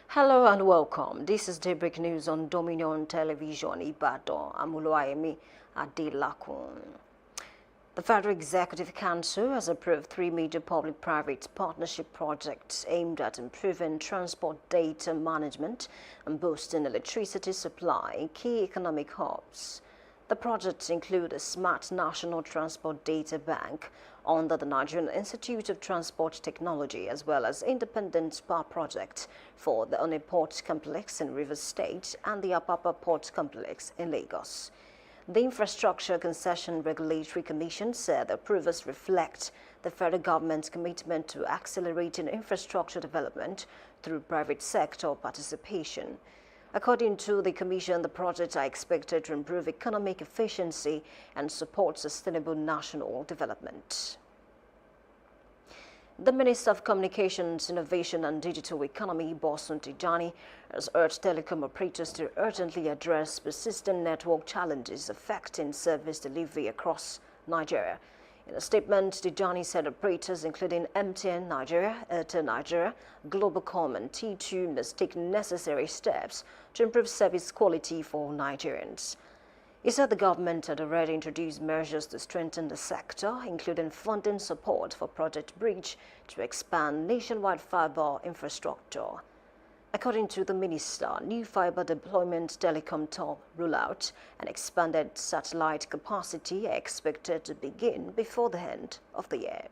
Hello and welcome. This is Daybreak News on Dominion Television, Ibadan. Amuluayemi Adelakun. The Federal Executive Council has approved 3 major public-private partnership projects aimed at improving transport data management and boosting electricity supply in key economic hubs. The projects include a smart national transport data bank under the Nigerian Institute of Transport Technology, as well as independent power project for the Onne Port Complex in Rivers State and the Apapa Port Complex in Lagos. The Infrastructure Concession Regulatory Commission said the approvals reflect the federal government's commitment to accelerating infrastructure development through private sector participation. According to the Commission, the projects are expected to improve economic efficiency and support sustainable national development. The Minister of Communications, Innovation and Digital Economy, Bosun Tijani, has urged telecom operators to urgently address persistent network challenges affecting service delivery across Nigeria. In a statement, Tijani said operators including MTN Nigeria, Airtel Nigeria, Globalcom and T2 must take necessary steps to improve service quality for Nigerians. He said the government had already introduced measures to strengthen the sector, including funding support for Project Bridge to expand nationwide fiber infrastructure. According to the minister, new fiber deployment, telecom top rollout, and expanded satellite capacity are expected to begin before the end of the year.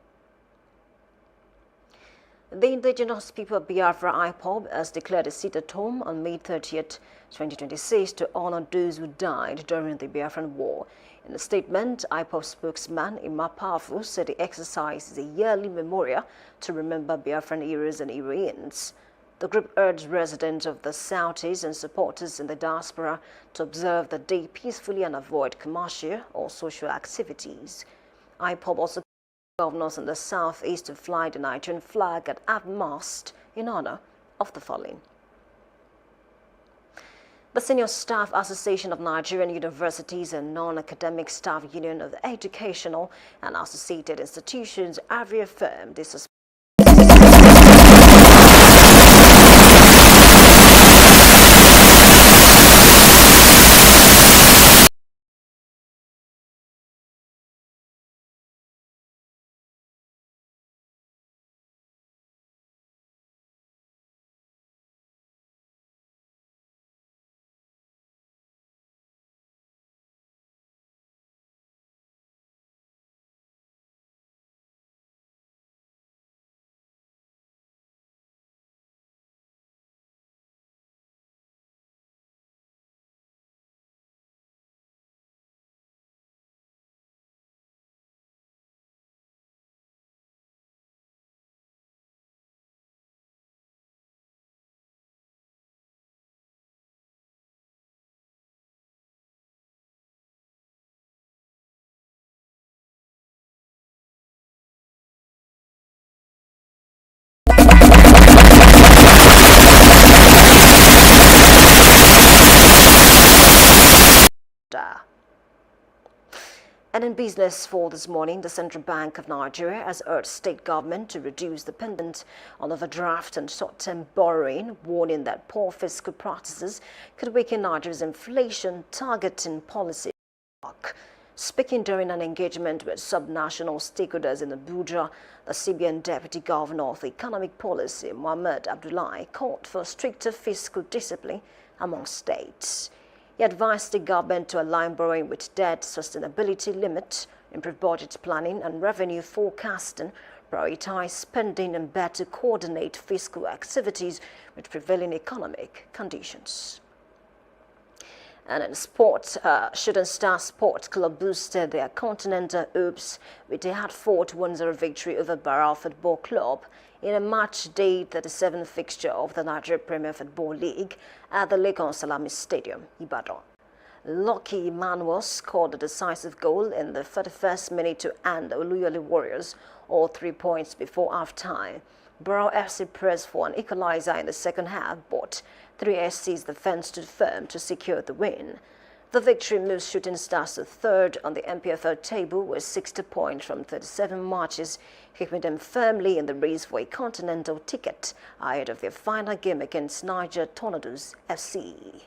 The indigenous people of Biafra IPOB has declared a sit-at-home on May 30th, 2026 to honor those who died during the Biafran War. In a statement, IPOB spokesman Ima Powerful said the exercise is a yearly memorial to remember Biafran heroes and heroines. The group urged residents of the Southeast and supporters in the diaspora to observe the day peacefully and avoid commercial or social activities. IPOB also called governors in the Southeast to fly the Nigerian flag at half-mast in honor of the fallen. The Senior Staff Association of Nigerian Universities and Non-Academic Staff Union of the Educational and Associated Institutions have reaffirmed this And in business for this morning, the Central Bank of Nigeria has urged state government to reduce dependence on overdraft and short-term borrowing, warning that poor fiscal practices could weaken Nigeria's inflation targeting policy. Speaking during an engagement with subnational stakeholders in Abuja, the CBN Deputy Governor of Economic Policy, Mohammed Abdullahi, called for stricter fiscal discipline among states. He advised the government to align borrowing with debt sustainability limits, improve budget planning and revenue forecasting, prioritize spending and better coordinate fiscal activities with prevailing economic conditions. And in sport, Shooting Star Sport Club boosted their continental hopes with a hard-fought 1-0 victory over Barra Football Club in a match day 37 fixture of the Nigeria Premier Football League at the Lagos Salami Stadium, Ibadan. Lucky Emmanuel scored the decisive goal in the 31st minute to hand the Oluyole Warriors all 3 points before half-time. Barra FC pressed for an equalizer in the second half, but 3SC's defense stood firm to secure the win. The victory moves Shooting Stars to third on the MPFL table with 60 points from 37 matches, keeping them firmly in the race for a continental ticket ahead of their final game against Niger Tornadoes FC.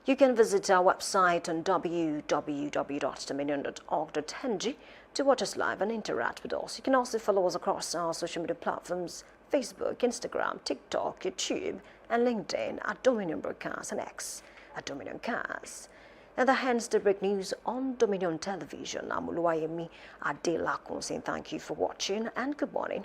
You can visit our website on www.dominion.org.ng to watch us live and interact with us. You can also follow us across our social media platforms, Facebook, Instagram, TikTok, YouTube, and LinkedIn at Dominion Broadcast and X at Dominion Cast. And that ends Daybreak News on Dominion Television. I'm Oluwayemi Adelakun saying thank you for watching and good morning.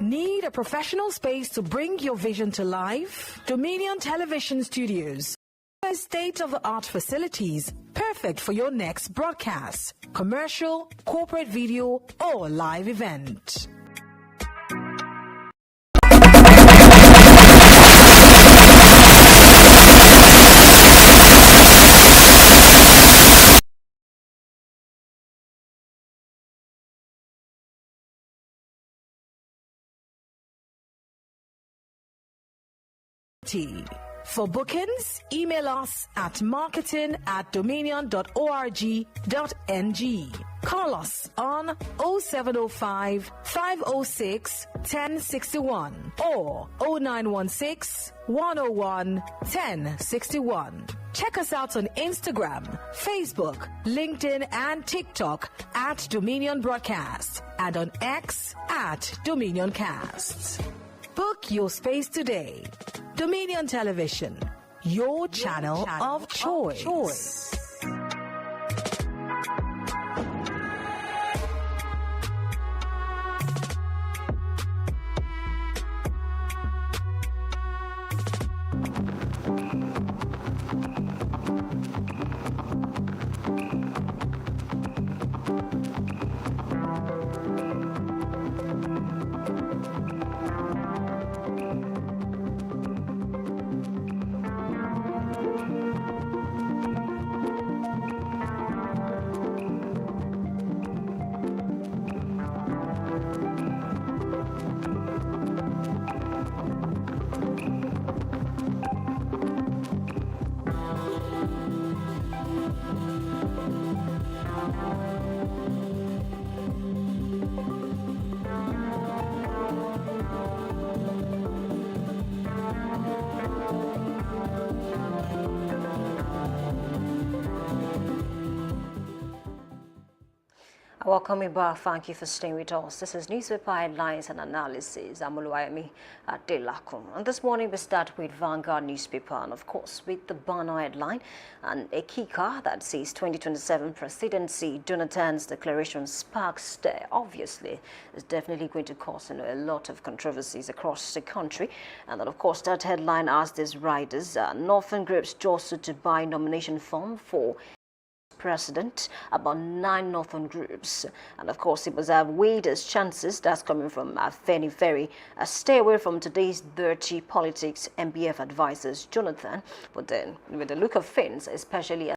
Need a professional space to bring your vision to life? Dominion Television Studios. State-of-the-art facilities, perfect for your next broadcast, commercial, corporate video, or live event. For bookings, email us at marketing@dominion.org.ng. Call us on 0705 506 1061 or 0916 101 1061. Check us out on Instagram, Facebook, LinkedIn, and TikTok at Dominion Broadcast and on X at Dominion Cast. Book your space today. Dominion Television, your channel of choice. Welcome back. Thank you for staying with us. This is Newspaper Headlines and Analysis. I'm Oluwayemi Adelakun. And this morning we start with Vanguard newspaper and of course with the banner headline and a kicker that says 2027 presidency, Jonathan's declaration sparks stir. Obviously, it's definitely going to cause a lot of controversies across the country. And then of course that headline asks these riders, Northern groups jostle to buy nomination form for president, about 9 northern groups, and of course it was weighed as chances. That's coming from Feni Ferry. Stay away from today's dirty politics, MBF advisors Jonathan. But then with the look of things, especially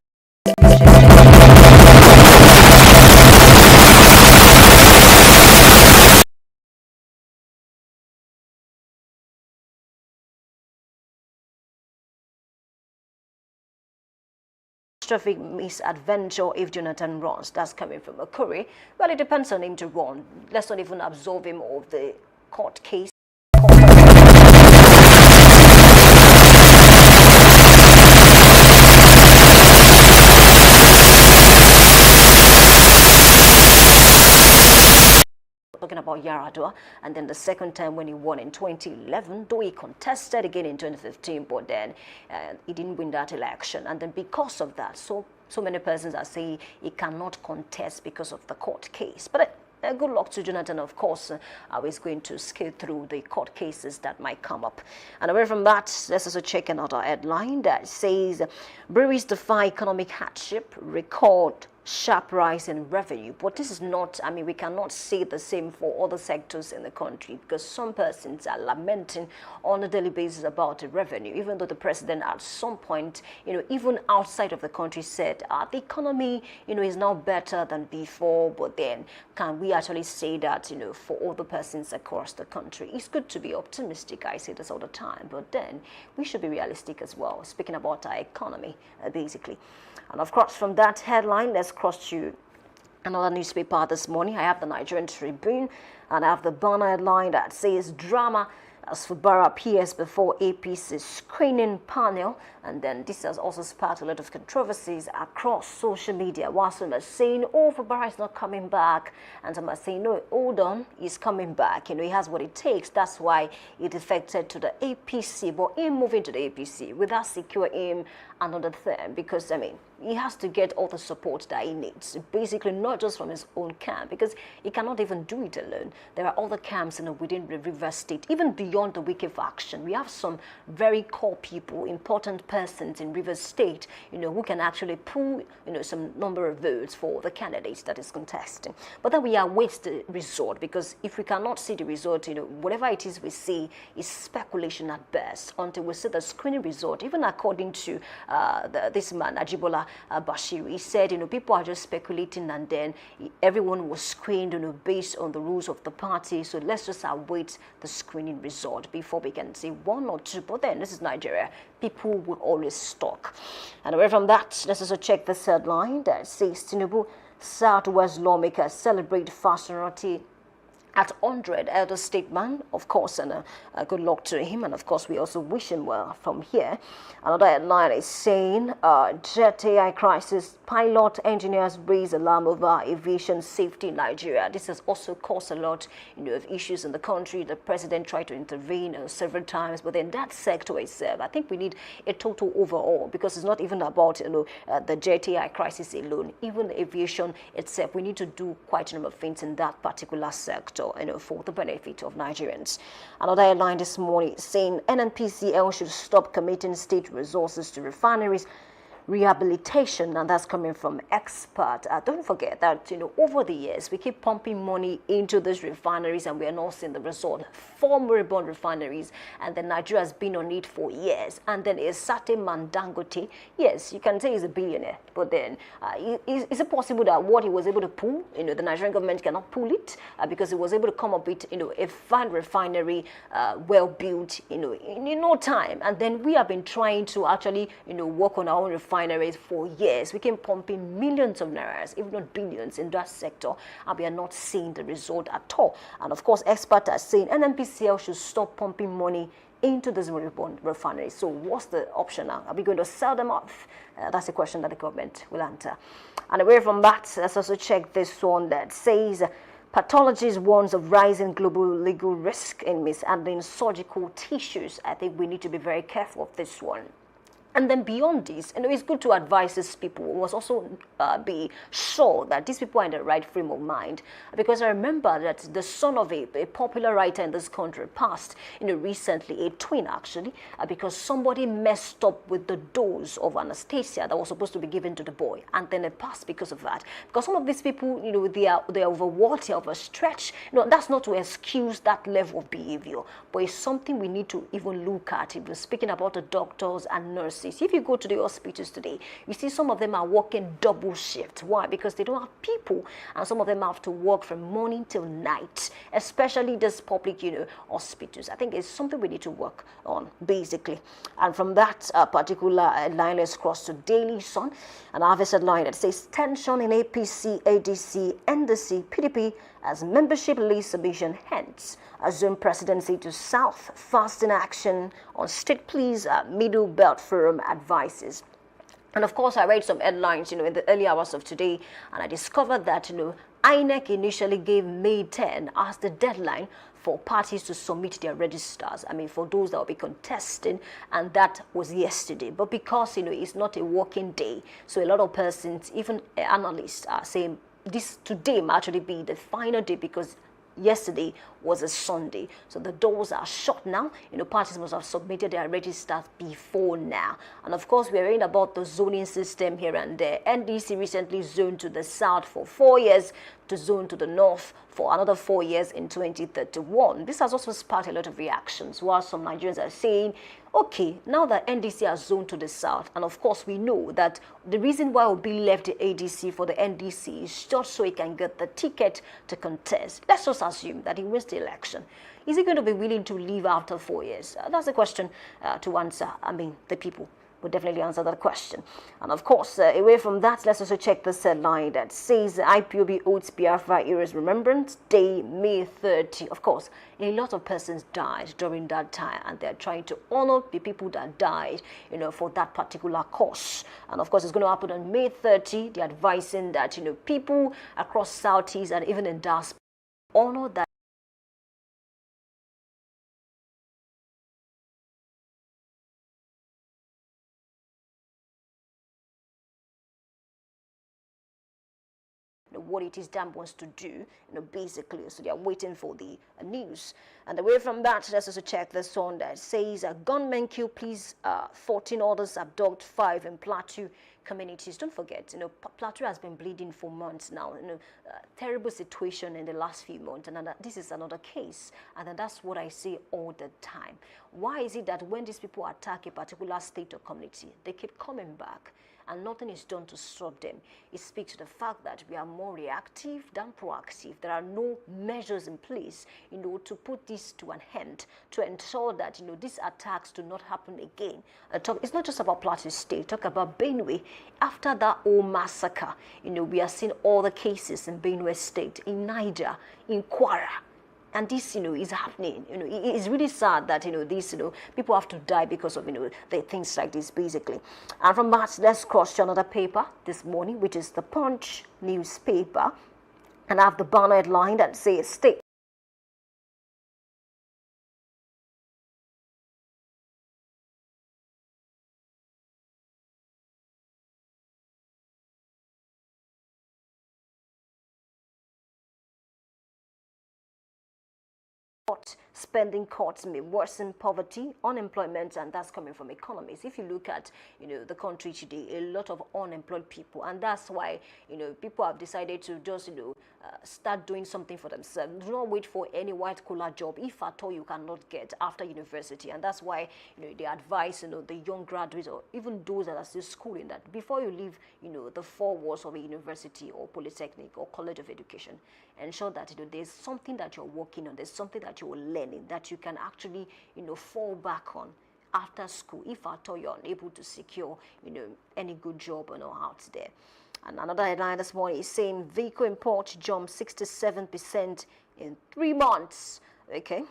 catastrophic misadventure if Jonathan runs. That's coming from a query. Well, it depends on him to run. Let's not even absolve him of the court case. Talking about Yaradua, and then the second time when he won in 2011, though he contested again in 2015, but then he didn't win that election, and then because of that, so many persons are saying he cannot contest because of the court case. But good luck to Jonathan, of course. How he's going to skate through the court cases that might come up. And away from that, let's also check another headline that says breweries defy economic hardship, record sharp rise in revenue. But this is not, I mean, we cannot say the same for other sectors in the country, because some persons are lamenting on a daily basis about the revenue, even though the president at some point, even outside of the country said the economy, is now better than before. But then can we actually say that, for other persons across the country? It's good to be optimistic. I say this all the time, but then we should be realistic as well, speaking about our economy, basically. And of course, from that headline, let's cross to another newspaper this morning. I have the Nigerian Tribune, and I have the banner headline that says drama as Fubara appears before APC screening panel. And then this has also sparked a lot of controversies across social media. While some are saying, oh, Fubara is not coming back, and some are saying, no, hold on, he's coming back. He has what it takes. That's why he defected to the APC. But him moving to the APC, will that secure him another thing? Because, I mean, he has to get all the support that he needs, basically not just from his own camp, because he cannot even do it alone. There are other camps within the River State, even beyond the Wiki faction. We have some very core people, important persons in River State, who can actually pull, some number of votes for the candidates that is contesting. But then we await the result, because if we cannot see the result, whatever it is we see is speculation at best until we see the screening result. Even according to this man, Ajibola Bashir, he said, people are just speculating, and then everyone was screened, based on the rules of the party. So let's just await the screening result before we can say one or two. But then this is Nigeria. People will always talk. And away from that, let's also check this headline that says Tinubu Southwest lawmakers celebrate fast royalty at 100. Elder statesman, of course, and a good luck to him. And of course, we also wish him well from here. Another headline is saying jet AI crisis, pilot engineers raise alarm over aviation safety in Nigeria. This has also caused a lot of issues in the country. The president tried to intervene several times, but in that sector itself, I think we need a total overhaul, because it's not even about the jet AI crisis alone. Even aviation itself, we need to do quite a number of things in that particular sector, for the benefit of Nigerians. Another headline this morning saying NNPCL should stop committing state resources to refineries rehabilitation, and that's coming from expert. Don't forget that over the years we keep pumping money into these refineries and we are not seeing the result. 4 moribund refineries, and then Nigeria has been on it for years. And then a certain man Dangote, yes, you can say he's a billionaire, but then is it possible that what he was able to pull, the Nigerian government cannot pull it, because he was able to come up with a fine refinery, well built, in no time. And then we have been trying to actually work on our own refineries for years. We keep pumping millions of nairas, if not billions, in that sector, and we are not seeing the result at all. And of course, experts are saying NNPCL should stop pumping money into this refinery. So what's the option now? Are we going to sell them off? That's a question that the government will answer. And away from that, let's also check this one that says pathologist warns of rising global legal risk in mishandling surgical tissues. I think we need to be very careful of this one. And then beyond this, it's good to advise these people. We must also be sure that these people are in the right frame of mind. Because I remember that the son of a popular writer in this country passed, recently, a twin actually, because somebody messed up with the dose of anesthesia that was supposed to be given to the boy, and then it passed because of that. Because some of these people, they are overworked, they are overstretched. That's not to excuse that level of behavior, but it's something we need to even look at. Even speaking about the doctors and nurses. If you go to the hospitals today, you see some of them are working double shift. Why? Because they don't have people, and some of them have to work from morning till night, especially this public, hospitals. I think it's something we need to work on, basically. And from that particular line, let's cross to Daily Sun, and I have a headline that says tension in APC, ADC, NDC, PDP as membership list submission hence. Assume presidency to South, fast in action on state pleas, Middle Belt Forum advises. And of course, I read some headlines, in the early hours of today, and I discovered that, INEC initially gave May 10 as the deadline for parties to submit their registers. For those that will be contesting, and that was yesterday. But because, it's not a working day, so a lot of persons, even analysts, are saying this today might actually be the final day because yesterday was a Sunday. So the doors are shut now. Parties must have submitted their registers before now. And of course, we're hearing about the zoning system here and there. NDC recently zoned to the south for 4 years, to zone to the north for another 4 years in 2031. This has also sparked a lot of reactions, while some Nigerians are saying, okay, now that NDC has zoned to the south, and of course we know that the reason why Obi left the ADC for the NDC is just so he can get the ticket to contest. Let's just assume that he wins the election. Is he going to be willing to leave after 4 years? That's a question to answer. The people will definitely answer that question. And of course, away from that, let's also check this headline that says IPOB holds Biafra Era's Remembrance Day, May 30. Of course, a lot of persons died during that time, and they're trying to honor the people that died, for that particular cause. And of course, it's going to happen on May 30. They're advising that, people across Southeast and even in diaspora honor that what it is DAM wants to do, basically. So they are waiting for the news. And away from that, let's also check this one that says gunmen kill police, 14 others abduct 5 in Plateau communities. Don't forget, Plateau has been bleeding for months now. Terrible situation in the last few months, and this is another case. And then that's what I say all the time. Why is it that when these people attack a particular state or community, they keep coming back, and nothing is done to stop them? It speaks to the fact that we are more reactive than proactive. There are no measures in place, to put this to an end, to ensure that, these attacks do not happen again. It's not just about Plateau State. Talk about Benue. After that old massacre, we are seeing all the cases in Benue State, in Niger, in Kwara. And this, is happening. It's really sad that, these, people have to die because of, the things like this, basically. And from that, let's cross to another paper this morning, which is the Punch newspaper. And I have the banner headline that says, State spending cuts may worsen poverty, unemployment, and that's coming from economists. If you look at, the country today, a lot of unemployed people, and that's why, people have decided to just, start doing something for themselves. Do not wait for any white-collar job, if at all you cannot get after university, and that's why, they advise, the young graduates or even those that are still schooling that before you leave, the 4 walls of a university or polytechnic or college of education, ensure that, there's something that you're working on, there's something that you're learning that you can actually, fall back on after school, if at all you're unable to secure, any good job or not out there. And another headline this morning is saying vehicle import jumped 67% in 3 months. Okay,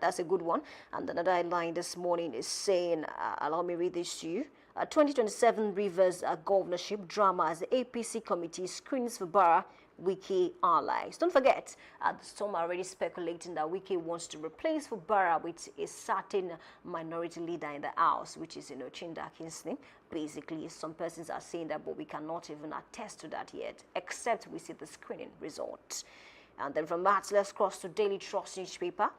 that's a good one. And another headline this morning is saying, allow me read this to you. 2027 Rivers governorship drama as the APC committee screens for Barra Wiki allies. Don't forget, some are already speculating that Wiki wants to replace Fubara with a certain minority leader in the house, which is, Chinda Kingsley. Basically, some persons are saying that, but we cannot even attest to that yet, except we see the screening results. And then from that, let's cross to Daily Trust newspaper.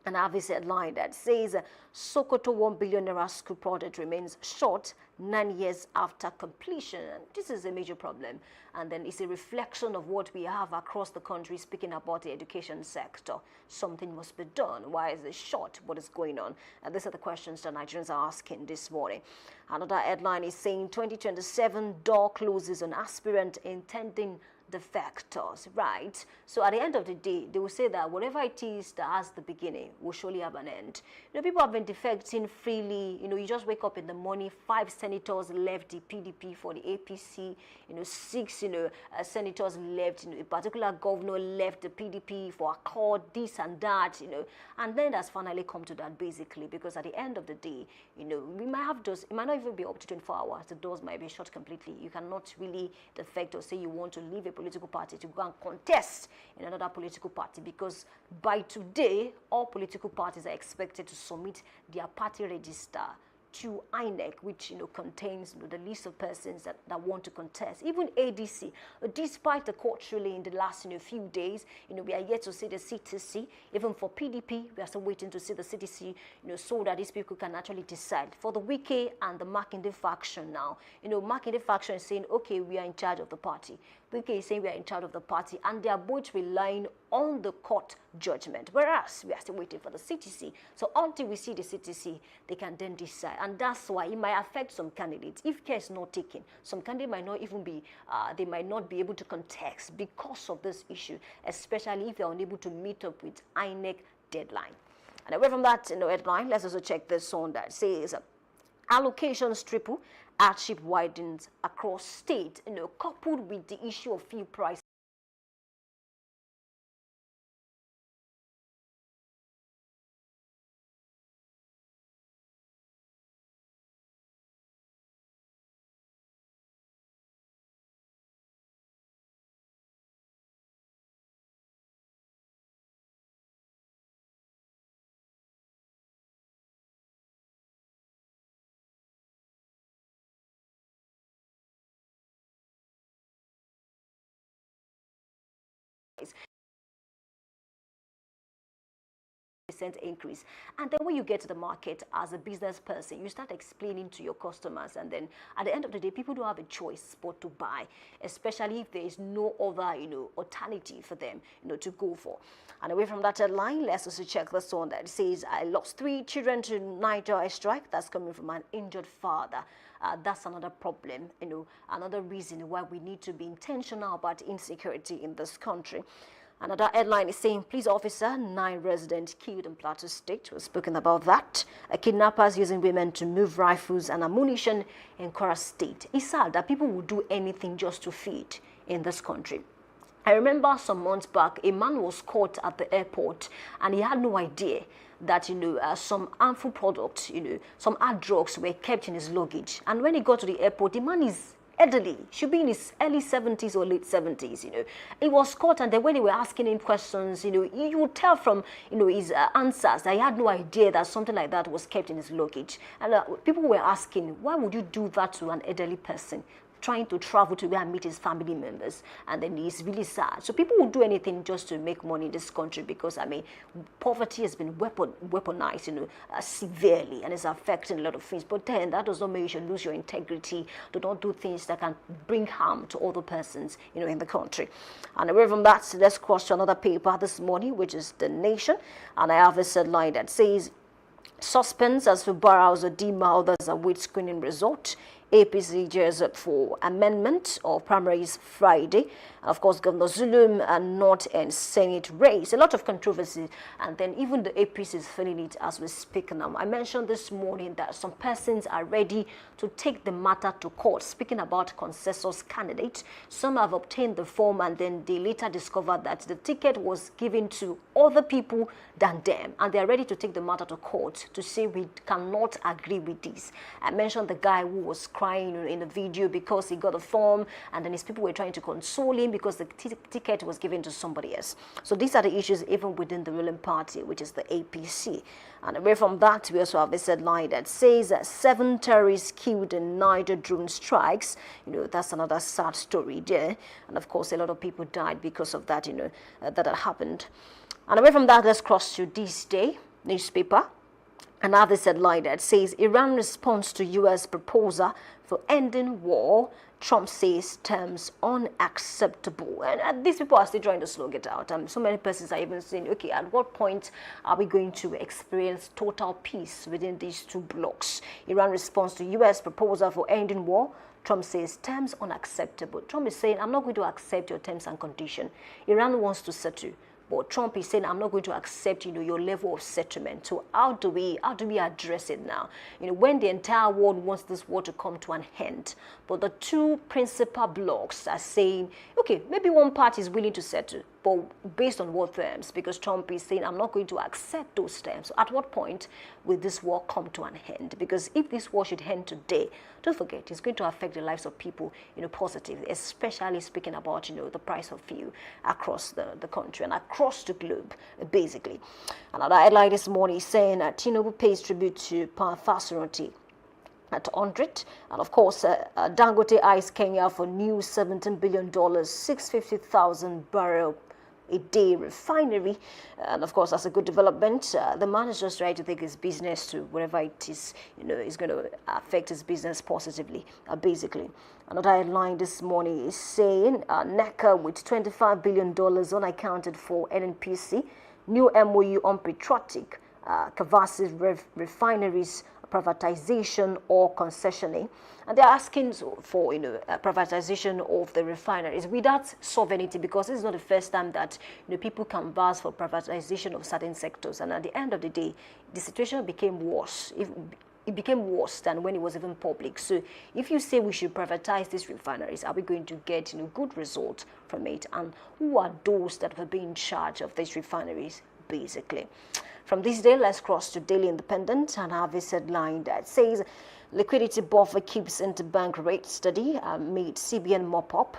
And I have this headline that says Sokoto 1 billion naira school project remains short 9 years after completion. And this is a major problem. And then it's a reflection of what we have across the country speaking about the education sector. Something must be done. Why is it short? What is going on? And these are the questions that Nigerians are asking this morning. Another headline is saying 2027 door closes on aspirant intending defectors, right? So at the end of the day, they will say that whatever it is that has the beginning will surely have an end. People have been defecting freely. You just wake up in the morning, 5 senators left the PDP for the APC, 6, senators left, a particular governor left the PDP for Accord, this and that, and then that's finally come to that basically, because at the end of the day, we might have doors, it might not even be up to 24 hours, the doors might be shut completely. You cannot really defect or say you want to leave a political party to go and contest in another political party, because by today all political parties are expected to submit their party register to INEC, which contains the list of persons that want to contest. Even ADC, despite the court ruling in the last few days, we are yet to see the CTC. Even for PDP, we are still waiting to see the CTC, so that these people can actually decide. For the Wike and the Makinde faction now, Makinde faction is saying, okay, we are in charge of the party. Wike is saying we are in charge of the party, and they are both relying on the court judgment, whereas we are still waiting for the CTC. So until we see the CTC, they can then decide, and that's why it might affect some candidates. If care is not taken, some candidates might not even be, they might not be able to contest because of this issue, especially if they are unable to meet up with INEC deadline. And away from that headline, let's also check this one that says allocations triple, hardship widens across state, coupled with the issue of fuel price. Increase. And then when you get to the market as a business person, you start explaining to your customers, and then at the end of the day, people don't have a choice but to buy, especially if there is no other alternative for them to go for. And away from that headline, let's also check this one that says I lost 3 children to Niger strike. That's coming from an injured father. That's another problem, another reason why we need to be intentional about insecurity in this country. Another headline is saying, police officer, 9 residents killed in Plateau State. We've spoken about that. Kidnappers using women to move rifles and ammunition in Kwara State. It's sad that people will do anything just to feed in this country. I remember some months back, a man was caught at the airport and he had no idea that, some harmful products, some hard drugs were kept in his luggage. And when he got to the airport, the man is elderly, should be in his early 70s or late 70s, He was caught, and then when they were asking him questions, you would tell from, his answers that he had no idea that something like that was kept in his luggage. And people were asking, why would you do that to an elderly person? Trying to travel to where and meet his family members, and then he's really sad. So people will do anything just to make money in this country, because poverty has been weaponized, severely, and it's affecting a lot of things. But then that does not mean you should lose your integrity. Do not do things that can bring harm to other persons, in the country. And away from that, let's cross to another paper this morning, which is The Nation, and I have a headline that says, suspense as for Barrows or Dima, others await screening result. APC gears up for amendment of primaries Friday. And of course, Governor Zulum and North and Senate race. A lot of controversy, and then even the APC is feeling it as we speak now. I mentioned this morning that some persons are ready to take the matter to court. Speaking about consensus candidates, some have obtained the form and then they later discovered that the ticket was given to other people than them, and they are ready to take the matter to court to say we cannot agree with this. I mentioned the guy who was crying in the video because he got a form, and then his people were trying to console him because the ticket was given to somebody else. So these are the issues even within the ruling party, which is the APC. And away from that, we also have this headline that says that 7 terrorists killed in Niger drone strikes. That's another sad story there. And of course, a lot of people died because of that, that had happened. And away from that, let's cross to this day newspaper. Another headline that says Iran responds to U.S. proposal for ending war. Trump says terms unacceptable. And these people are still trying to slog it out. So many persons are even saying, okay, at what point are we going to experience total peace within these two blocks? Iran responds to U.S. proposal for ending war. Trump says terms unacceptable. Trump is saying, I'm not going to accept your terms and conditions. Iran wants to settle. But Trump is saying, I'm not going to accept, your level of settlement. So how do we address it now? When the entire world wants this war to come to an end, but the two principal blocs are saying, okay, maybe one party is willing to settle, but based on what terms? Because Trump is saying, I'm not going to accept those terms. So at what point will this war come to an end? Because if this war should end today, don't forget, it's going to affect the lives of people, positively, especially speaking about, the price of fuel across the country and across the globe, basically. Another headline this morning is saying that Tinubu pays tribute to Fasuroti at 100. And of course, Dangote eyes Kenya for new $17 billion, 650,000 barrel a day refinery. And of course, that's a good development. The man is just trying to take his business to wherever it is, is going to affect his business positively, basically. Another headline this morning is saying NECA with $25 billion unaccounted for NNPC, new MOU on patriotic, Kavasi refineries privatization or concessioning, and they're asking for privatization of the refineries. Without solve anything, because this is not the first time that people canvass for privatization of certain sectors, and at the end of the day, the situation became worse. It became worse than when it was even public. So if you say we should privatize these refineries, are we going to get good results from it? And who are those that will be in charge of these refineries, basically? From this day, let's cross to Daily Independent and have this headline that says liquidity buffer keeps interbank rate steady amid CBN mop-up.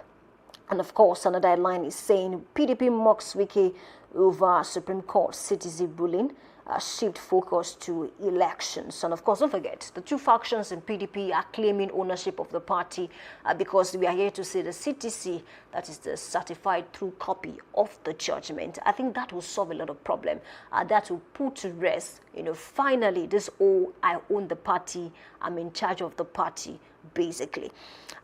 And of course, another headline is saying PDP mocks Wiki over Supreme Court citizen ruling. Shift focus to elections. And of course, don't forget, the two factions in PDP are claiming ownership of the party because we are here to see the CTC, that is the certified true copy of the judgment. I think that will solve a lot of problem. That will put to rest, finally, this I own the party, I'm in charge of the party, basically.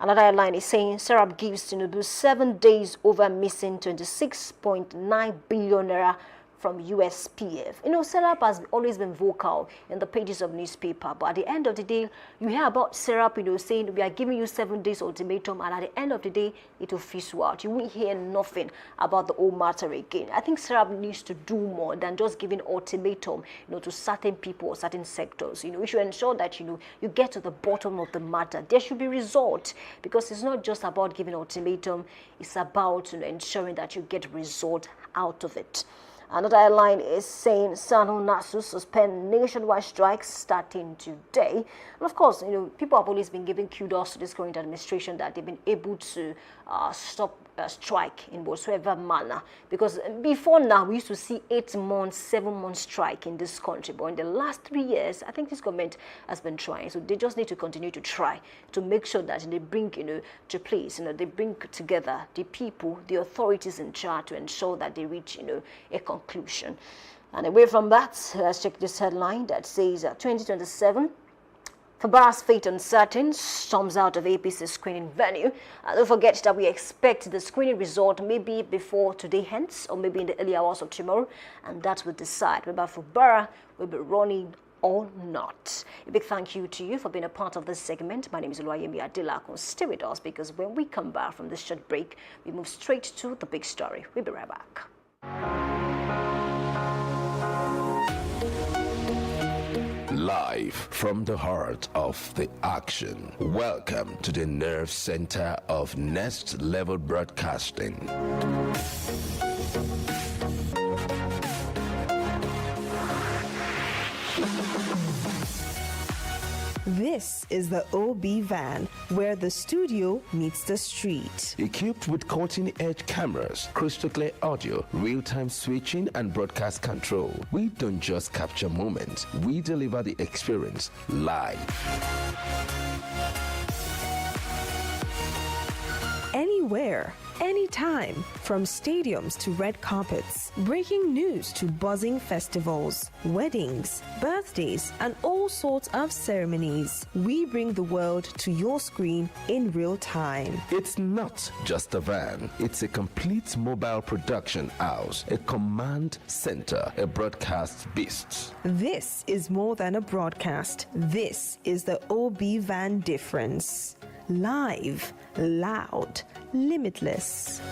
Another line is saying Serap gives Tinubu 7 days over missing 26.9 billion naira from USPF. Serap has always been vocal in the pages of newspaper, but at the end of the day, you hear about Serap, saying we are giving you 7 days ultimatum, and at the end of the day, it will fizzle out. You won't hear nothing about the whole matter again. I think Serap needs to do more than just giving ultimatum, to certain people or certain sectors. We should ensure that, you get to the bottom of the matter. There should be result, because it's not just about giving ultimatum, it's about ensuring that you get result out of it. Another headline is saying Sanu Nasu suspend nationwide strikes starting today. And of course, people have always been giving kudos to this current administration that they've been able to stop strike in whatsoever manner. Because before now, we used to see 8 months, 7 months strike in this country. But in the last 3 years, I think this government has been trying. So they just need to continue to try to make sure that they bring, to place, they bring together the people, the authorities in charge to ensure that they reach, a conclusion. And away from that, let's check this headline that says 2027. Fabara's fate uncertain, storms out of APC screening venue. Don't forget that we expect the screening result maybe before today ends, or maybe in the early hours of tomorrow, and that will decide whether Fabara will be running or not. A big thank you to you for being a part of this segment. My name is Oluwayemi Adelakun. Stay with us because when we come back from this short break, we move straight to the big story. We'll be right back. Live from the heart of the action. Welcome to the nerve center of Next Level Broadcasting. This is the OB van, where the studio meets the street. Equipped with cutting-edge cameras, crystal clear audio, real-time switching, and broadcast control, we don't just capture moments, we deliver the experience live. Anywhere, anytime, from stadiums to red carpets, breaking news to buzzing festivals, weddings, birthdays, and all sorts of ceremonies. We bring the world to your screen in real time. It's not just a van, it's a complete mobile production house, a command center, a broadcast beast. This is more than a broadcast. This is the OB van difference. Live, loud, limitless.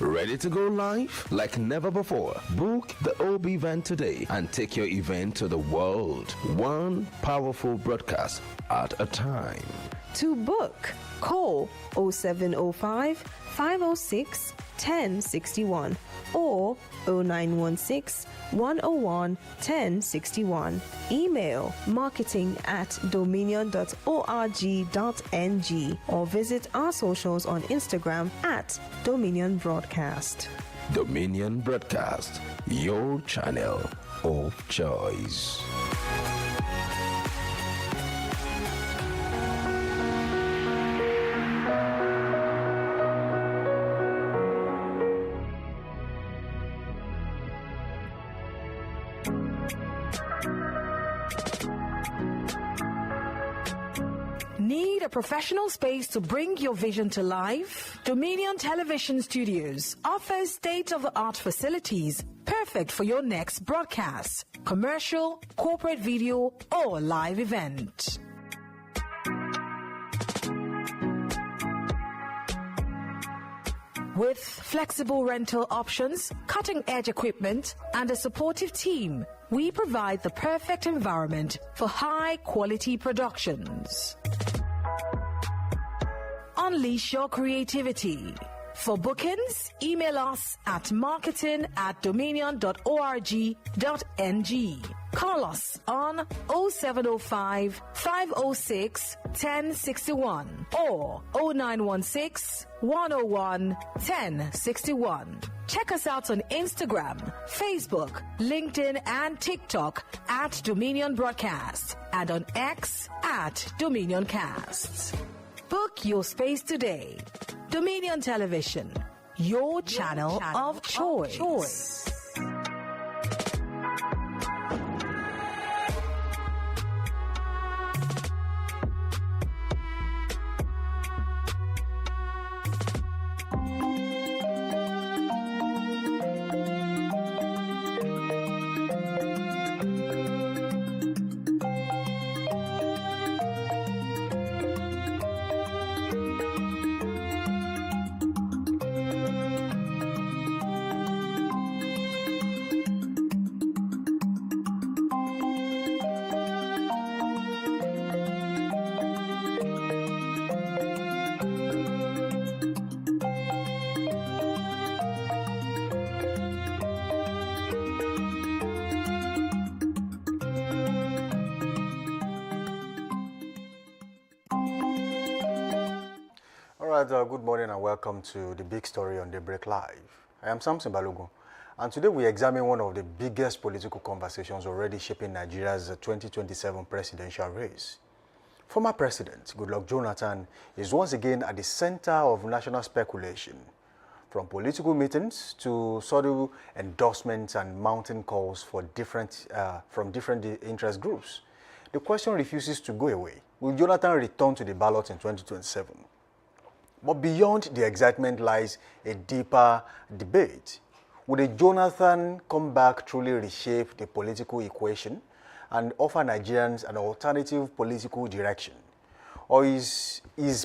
Ready to go live like never before? Book the OB van today and take your event to the world. One powerful broadcast at a time. To book, call 0705 506 1061 or 0916 101 1061. Email marketing@dominion.org.ng or visit our socials on Instagram @Dominion Broadcast. Dominion Broadcast, your channel of choice. Need a professional space to bring your vision to life? Dominion Television Studios offers state-of-the-art facilities perfect for your next broadcast, commercial, corporate video, or live event. With flexible rental options, cutting-edge equipment, and a supportive team, we provide the perfect environment for high-quality productions. Unleash your creativity. For bookings, email us at marketing@dominion.org.ng. Call us on 0705 506 1061 or 0916 101 1061. Check us out on Instagram, Facebook, LinkedIn, and TikTok @Dominion Broadcast and on X @DominionCast. Book your space today. Dominion Television, your channel of choice. Good morning and welcome to the big story on Daybreak Live. I am Samson Balogun, and today we examine one of the biggest political conversations already shaping Nigeria's 2027 presidential race. Former President Goodluck Jonathan is once again at the center of national speculation, from political meetings to subtle endorsements and mounting calls for from different interest groups. The question refuses to go away. Will Jonathan return to the ballot in 2027? But beyond the excitement lies a deeper debate. Would a Jonathan comeback truly reshape the political equation and offer Nigerians an alternative political direction? Or is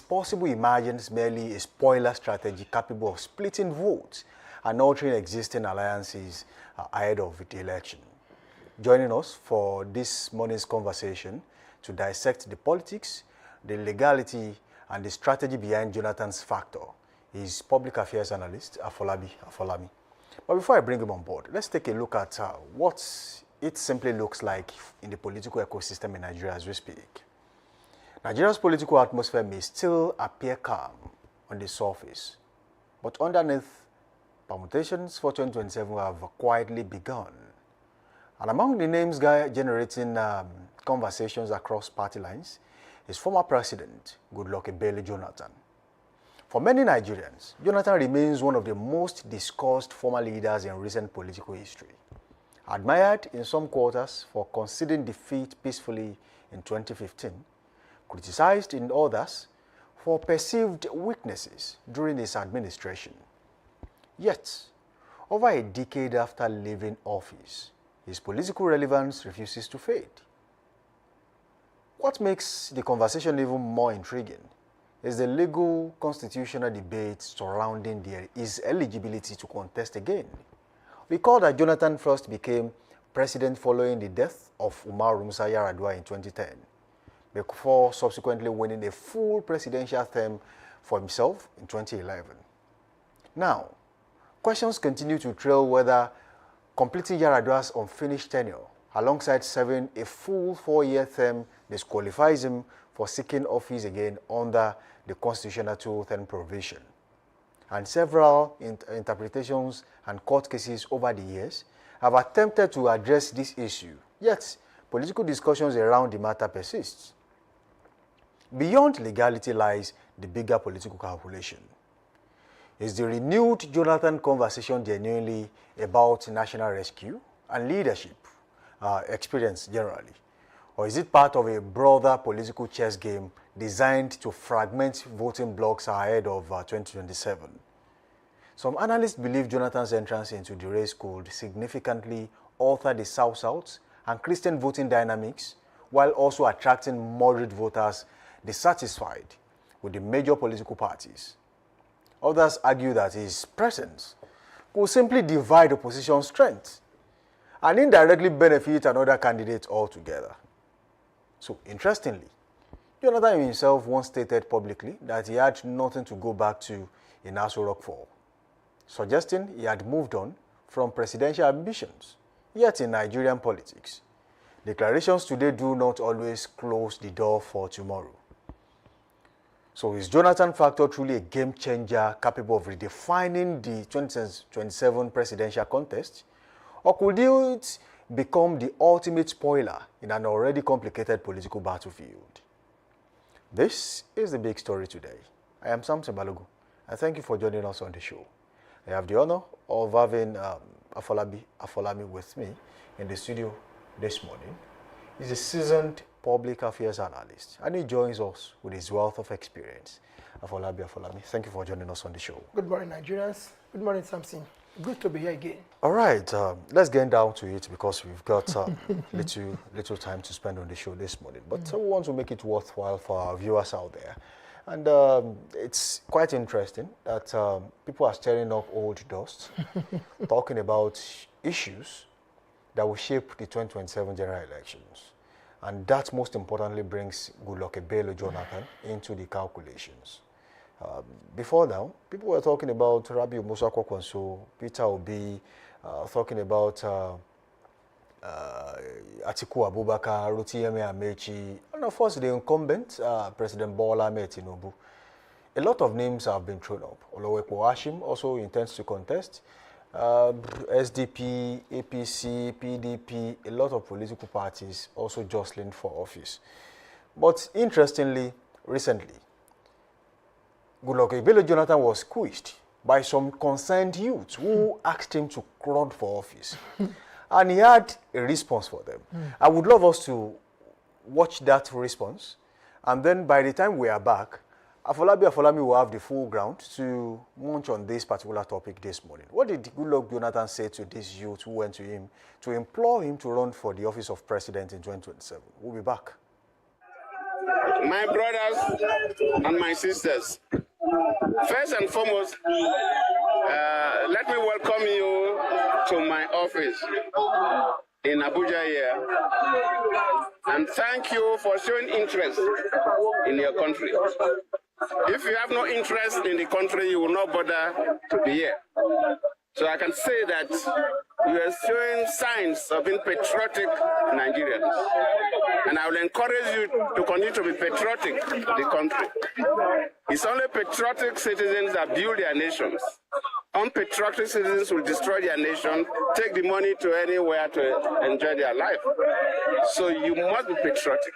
possible emergence merely a spoiler strategy capable of splitting votes and altering existing alliances ahead of the election? Joining us for this morning's conversation to dissect the politics, the legality, and the strategy behind Jonathan's factor is public affairs analyst Afolabi. But before I bring him on board, let's take a look at what it simply looks like in the political ecosystem in Nigeria as we speak. Nigeria's political atmosphere may still appear calm on the surface, but underneath, permutations for 2027 have quietly begun. And among the names generating conversations across party lines is former President Goodluck Ebele Jonathan. For many Nigerians, Jonathan remains one of the most discussed former leaders in recent political history. Admired in some quarters for conceding defeat peacefully in 2015, criticized in others for perceived weaknesses during his administration. Yet, over a decade after leaving office, his political relevance refuses to fade. What makes the conversation even more intriguing is the legal constitutional debate surrounding his eligibility to contest again. Recall that Jonathan first became president following the death of Umar Musa Yar'Adua in 2010, before subsequently winning a full presidential term for himself in 2011. Now, questions continue to trail whether completing Yar'Adua's unfinished tenure alongside serving a full 4-year term disqualifies him for seeking office again under the constitutional 210 provision. And several interpretations and court cases over the years have attempted to address this issue, yet political discussions around the matter persist. Beyond legality lies the bigger political calculation. Is the renewed Jonathan conversation genuinely about national rescue and leadership experience generally? Or is it part of a broader political chess game designed to fragment voting blocs ahead of 2027? Some analysts believe Jonathan's entrance into the race could significantly alter the South-South and Christian voting dynamics, while also attracting moderate voters dissatisfied with the major political parties. Others argue that his presence could simply divide opposition strength and indirectly benefit another candidate altogether. So, interestingly, Jonathan himself once stated publicly that he had nothing to go back to in Aso Rock for, suggesting he had moved on from presidential ambitions. Yet in Nigerian politics, declarations today do not always close the door for tomorrow. So is Jonathan factor truly a game changer capable of redefining the 2027 presidential contest? Or could it become the ultimate spoiler in an already complicated political battlefield? This is the big story today. I am Samson Balogu, and thank you for joining us on the show. I have the honor of having Afolabi with me in the studio this morning. He's a seasoned public affairs analyst, and he joins us with his wealth of experience. Afolabi, thank you for joining us on the show. Good morning, Nigerians. Good morning, Samson. Good to be here again. All right, let's get down to it because we've got little time to spend on the show this morning. But we want to make it worthwhile for our viewers out there. And it's quite interesting that people are stirring up old dust, talking about issues that will shape the 2027 general elections. And that most importantly brings Goodluck Ebele Jonathan into the calculations. Before now, people were talking about Rabiu Musa Kwakwanso, Peter Obi, talking about Atiku Abubakar, Rotimi Amechi, and of course the incumbent, President Bola Ahmed Tinubu. A lot of names have been thrown up. Olowepo Hashim also intends to contest. SDP, APC, PDP, a lot of political parties also jostling for office. But interestingly, recently, Goodluck Ebele Jonathan was squished by some concerned youths who asked him to run for office. And he had a response for them. I would love us to watch that response. And then by the time we are back, Afolabi will have the full ground to munch on this particular topic this morning. What did Goodluck Jonathan say to this youth who went to him to implore him to run for the office of president in 2027? We'll be back. My brothers and my sisters, first and foremost, let me welcome you to my office in Abuja here, and thank you for showing interest in your country. If you have no interest in the country, you will not bother to be here. So I can say that you are showing signs of being patriotic Nigerians. And I will encourage you to continue to be patriotic to the country. It's only patriotic citizens that build their nations. Unpatriotic citizens will destroy their nation, take the money to anywhere to enjoy their life. So you must be patriotic.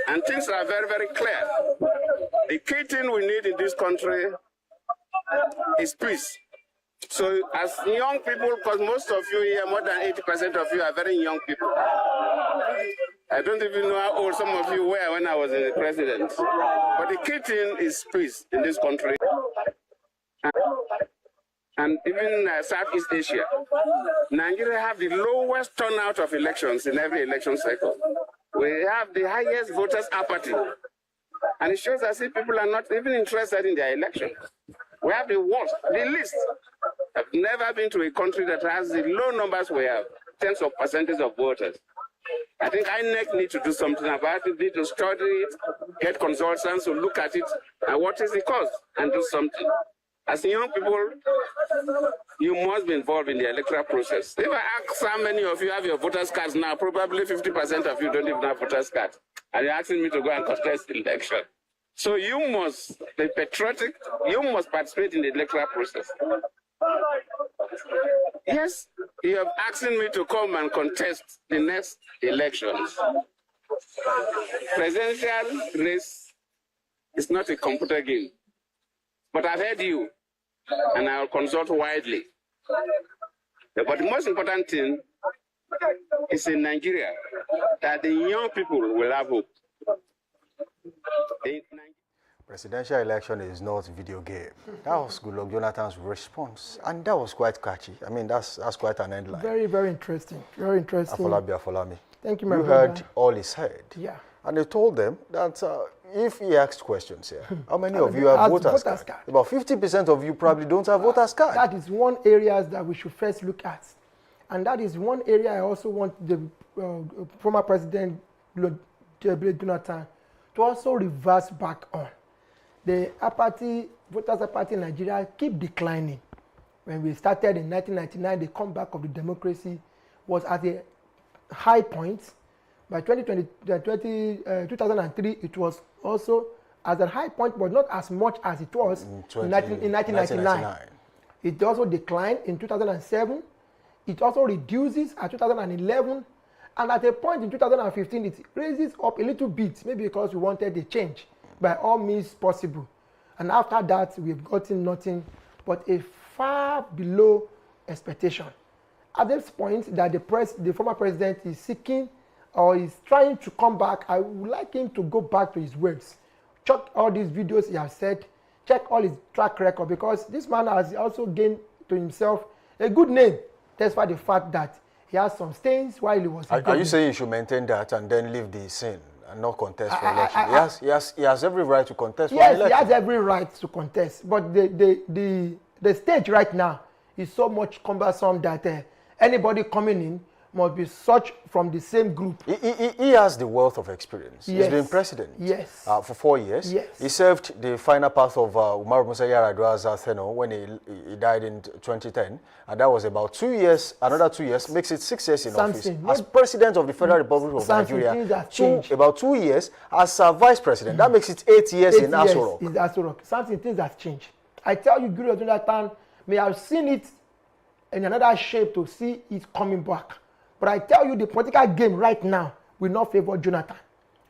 And things are very, very clear. The key thing we need in this country is peace. So as young people, because most of you here, more than 80% of you are very young people. I don't even know how old some of you were when I was the president. But the key thing is peace in this country. And even Southeast Asia. Nigeria have the lowest turnout of elections in every election cycle. We have the highest voters apathy. And it shows us if people are not even interested in their election. We have the worst, the least. I've never been to a country that has the low numbers we have, tens of percentage of voters. I think INEC need to do something about it, need to study it, get consultants to look at it, and what is the cost, and do something. As young people, you must be involved in the electoral process. If I ask how many of you have your voters' cards now, probably 50% of you don't even have voters' cards. And you're asking me to go and contest the election. So you must be patriotic, you must participate in the electoral process. Yes, you have asked me to come and contest the next elections. Presidential race is not a computer game. But I've heard you, and I'll consult widely. But the most important thing is in Nigeria that the young people will have hope. Presidential election is not a video game. That was Goodluck Jonathan's response, and that was quite catchy. I mean, that's quite an headline. Very, very interesting. Very interesting. Afolabi. Thank you, my You brother. heard all he said. Yeah. And they told them that if he asked questions here, how many of you have voters card? About 50% of you probably don't have voters card. That is one area that we should first look at. And that is one area I also want the former president, Daybreak Jonathan, to also reverse back on. The apathy, voters apathy in Nigeria keep declining. When we started in 1999, the comeback of the democracy was at a high point. By 2003, it was also at a high point, but not as much as it was in 1999. It also declined in 2007. It also reduces at 2011. And at a point in 2015, it raises up a little bit, maybe because we wanted a change, by all means possible. And after that, we've gotten nothing but a far below expectation. At this point that the former president is seeking or is trying to come back, I would like him to go back to his words. Check all these videos he has said, check all his track record, because this man has also gained to himself a good name, despite the fact that he has some stains while he was. Are you saying you should maintain that and then leave the scene and not contest for election? He has every right to contest for election. Yes, he has every right to contest, but the stage right now is so much cumbersome that anybody coming in must be such from the same group. He has the wealth of experience. Yes. He's been president for 4 years. Yes. He served the final part of Umar Musa Yar'Adua's tenure when he died in 2010. And that was about 2 years, another 2 years, makes it 6 years in office. As president of the Federal Republic of Nigeria, about 2 years as vice president. That makes it 8 years in Aso Rock. Something, things have changed. I tell you, Goodluck Jonathan may have seen it in another shape to see it coming back. But I tell you, the political game right now will not favor Jonathan.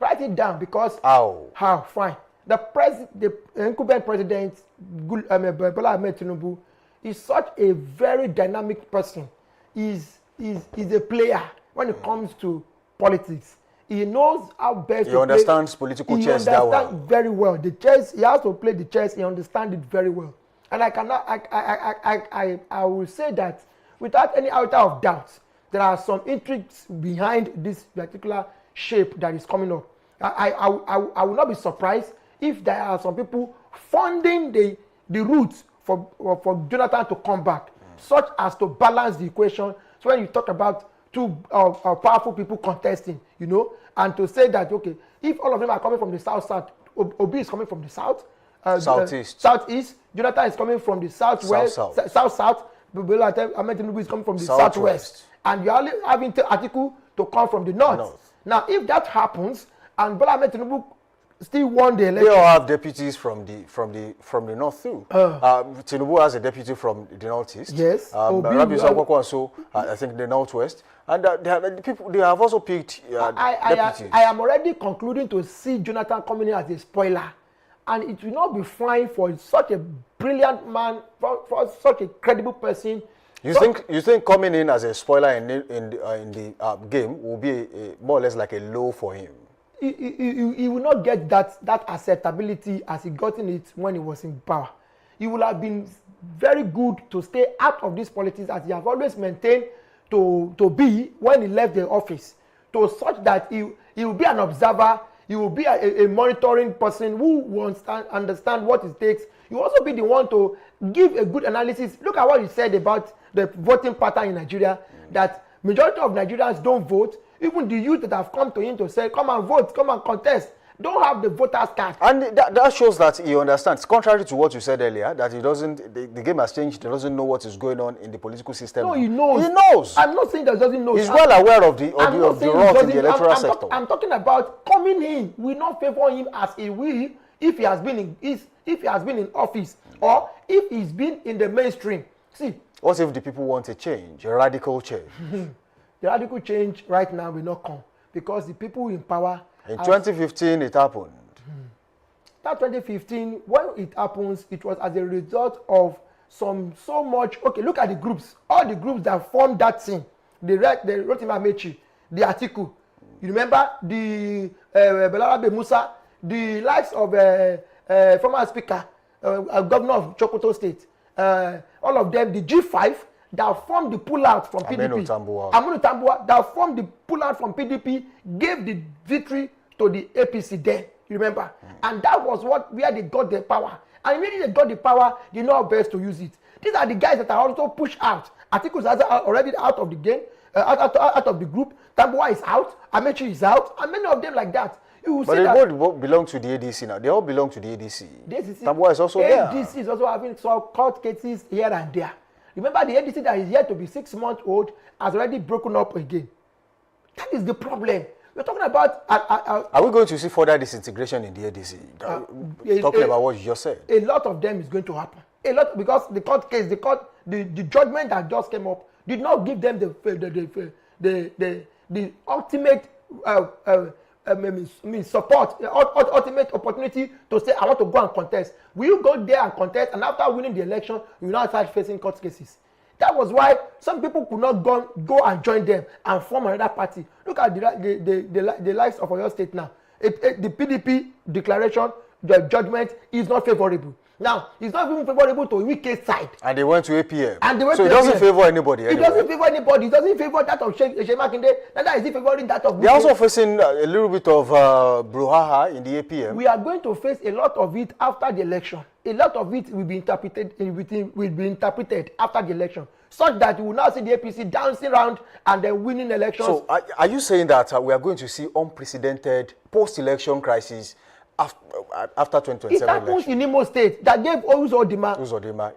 Write it down, because how? Fine. The incumbent president, Bola Ahmed Tinubu, is such a very dynamic person. He's a player when it comes to politics. he knows how best he understands political chess that well. He understands very well. The chess, he has to play the chess, he understands it very well. And I will say that without any iota of doubt, there are some intrigues behind this particular shape that is coming up. I will not be surprised if there are some people funding the route for Jonathan to come back, such as to balance the equation. So when you talk about two powerful people contesting, you know, and to say that, okay, if all of them are coming from the south, Obi is coming from the south, southeast, Jonathan is coming from the southwest, south, Ahmed Tinubu is coming from the southwest, and you're only having Atiku to come from the north. Now, if that happens, and Bola Ahmed Tinubu still won the election, they all have deputies from the north too. Tinubu has a deputy from the northeast. Yes. Rabi Zabwako also, I think, the northwest, and they have also picked deputies. I am already concluding to see Jonathan coming in as a spoiler, and it will not be fine for such a brilliant man, for such a credible person. You think coming in as a spoiler in the game will be more or less like a low for him? He will not get that acceptability as he gotten it when he was in power. He will have been very good to stay out of this politics, as he has always maintained to be when he left the office, to such that he will be an observer, he will be a monitoring person who will understand what it takes. He will also be the one to give a good analysis. Look at what he said about the voting pattern in Nigeria, that majority of Nigerians don't vote. Even the youth that have come to him to say, come and vote, come and contest, don't have the voter's card. And that shows that he understands. Contrary to what you said earlier, that he doesn't, the game has changed, he doesn't know what is going on in the political system. No, he knows. He knows. I'm not saying that he doesn't know. He's well aware of the rot in the electoral sector. I'm talking about coming in. We not favor him as he will if he has been in office, or if he's been in the mainstream. See. What if the people want a change, a radical change? The radical change right now will not come because the people in power. In 2015, it happened. That 2015, when it happens, it was as a result of so much. Okay, look at the groups. All the groups that formed that thing. The Rotima Mechi, the Atiku. You remember the Belarabe Musa, the likes of former speaker, governor of Sokoto State. All of them, the G5 that formed the pullout from PDP. Aminu Tambuwa that formed the pullout from PDP gave the victory to the APC then. You remember? And that was where they got the power. And immediately they got the power, they know how best to use it. These are the guys that are also pushed out. Atiku is already out of the game, out of the group. Tambuwa is out. Amechi is out. And many of them like that. But they both belong to the ADC now. They all belong to the ADC. Tambuwa is also there. ADC is also having some court cases here and there. Remember, the ADC that is yet to be 6 months old has already broken up again. That is the problem. We're talking about... Are we going to see further disintegration in the ADC? Talking about what you just said. A lot of them is going to happen. A lot, because the court case, the judgment that just came up did not give them the ultimate support, ultimate opportunity to say, I want to go and contest. Will you go there and contest, and after winning the election, you will now start facing court cases? That was why some people could not go and join them and form another party. Look at the likes of Oyo State now. The PDP declaration, the judgment is not favorable. Now, it's not even favorable to Wike's side. And they went to APM. So it doesn't favor anybody. It doesn't favor anybody. It doesn't favor that of Shey Makinde. Neither is it favoring that of... They're also facing a little bit of brouhaha in the APM. We are going to face a lot of it after the election. A lot of it will be interpreted after the election, such that you will now see the APC dancing around and then winning elections. So are you saying that we are going to see unprecedented post-election crisis after 2027 It happens in Imo State that gave Uzodinma.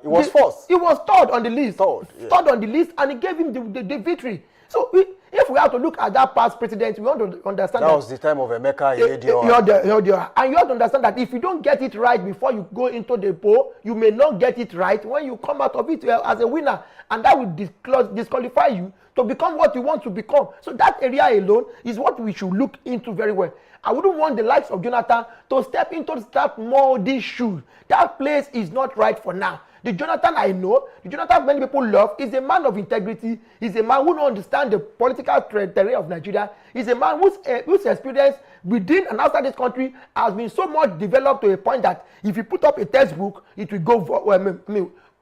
It was fourth. It was third on the list. Third on the list, and it gave him the victory. So if we have to look at that past precedent, we want to understand that was the time of Emeka Ihedioha. And you have to understand that if you don't get it right before you go into the poll, you may not get it right when you come out of it as a winner, and that will disqualify you to become what you want to become. So that area alone is what we should look into very well. I wouldn't want the likes of Jonathan to step into that moldy shoe. That place is not right for now. The Jonathan I know, the Jonathan many people love, is a man of integrity. He's a man who understands the political terrain of Nigeria. He's a man whose experience within and outside this country has been so much developed to a point that if you put up a textbook, it will go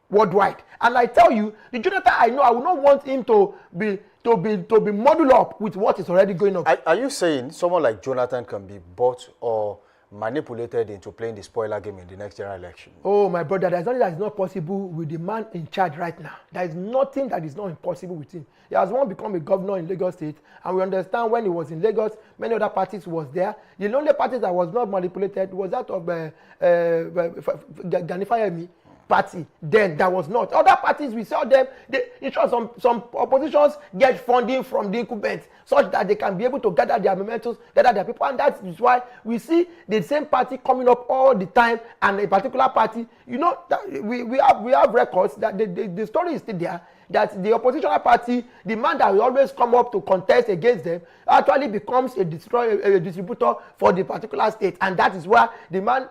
worldwide. And I tell you, the Jonathan I know, I would not want him to be modeled up with what is already going on. Are you saying someone like Jonathan can be bought or manipulated into playing the spoiler game in the next general election? Oh, my brother, there's nothing that is not possible with the man in charge right now. There is nothing that is not impossible with him. He has once become a governor in Lagos State, and we understand when he was in Lagos, many other parties was there. The only party that was not manipulated was that of Gani Fayemi party. Then there was not. Other parties, we saw them, some oppositions get funding from the incumbents such that they can be able to gather their momentum, gather their people, and that is why we see the same party coming up all the time, and a particular party, you know, that we have records that the story is still there, that the oppositional party, the man that will always come up to contest against them, actually becomes a distributor for the particular state, and that is why the man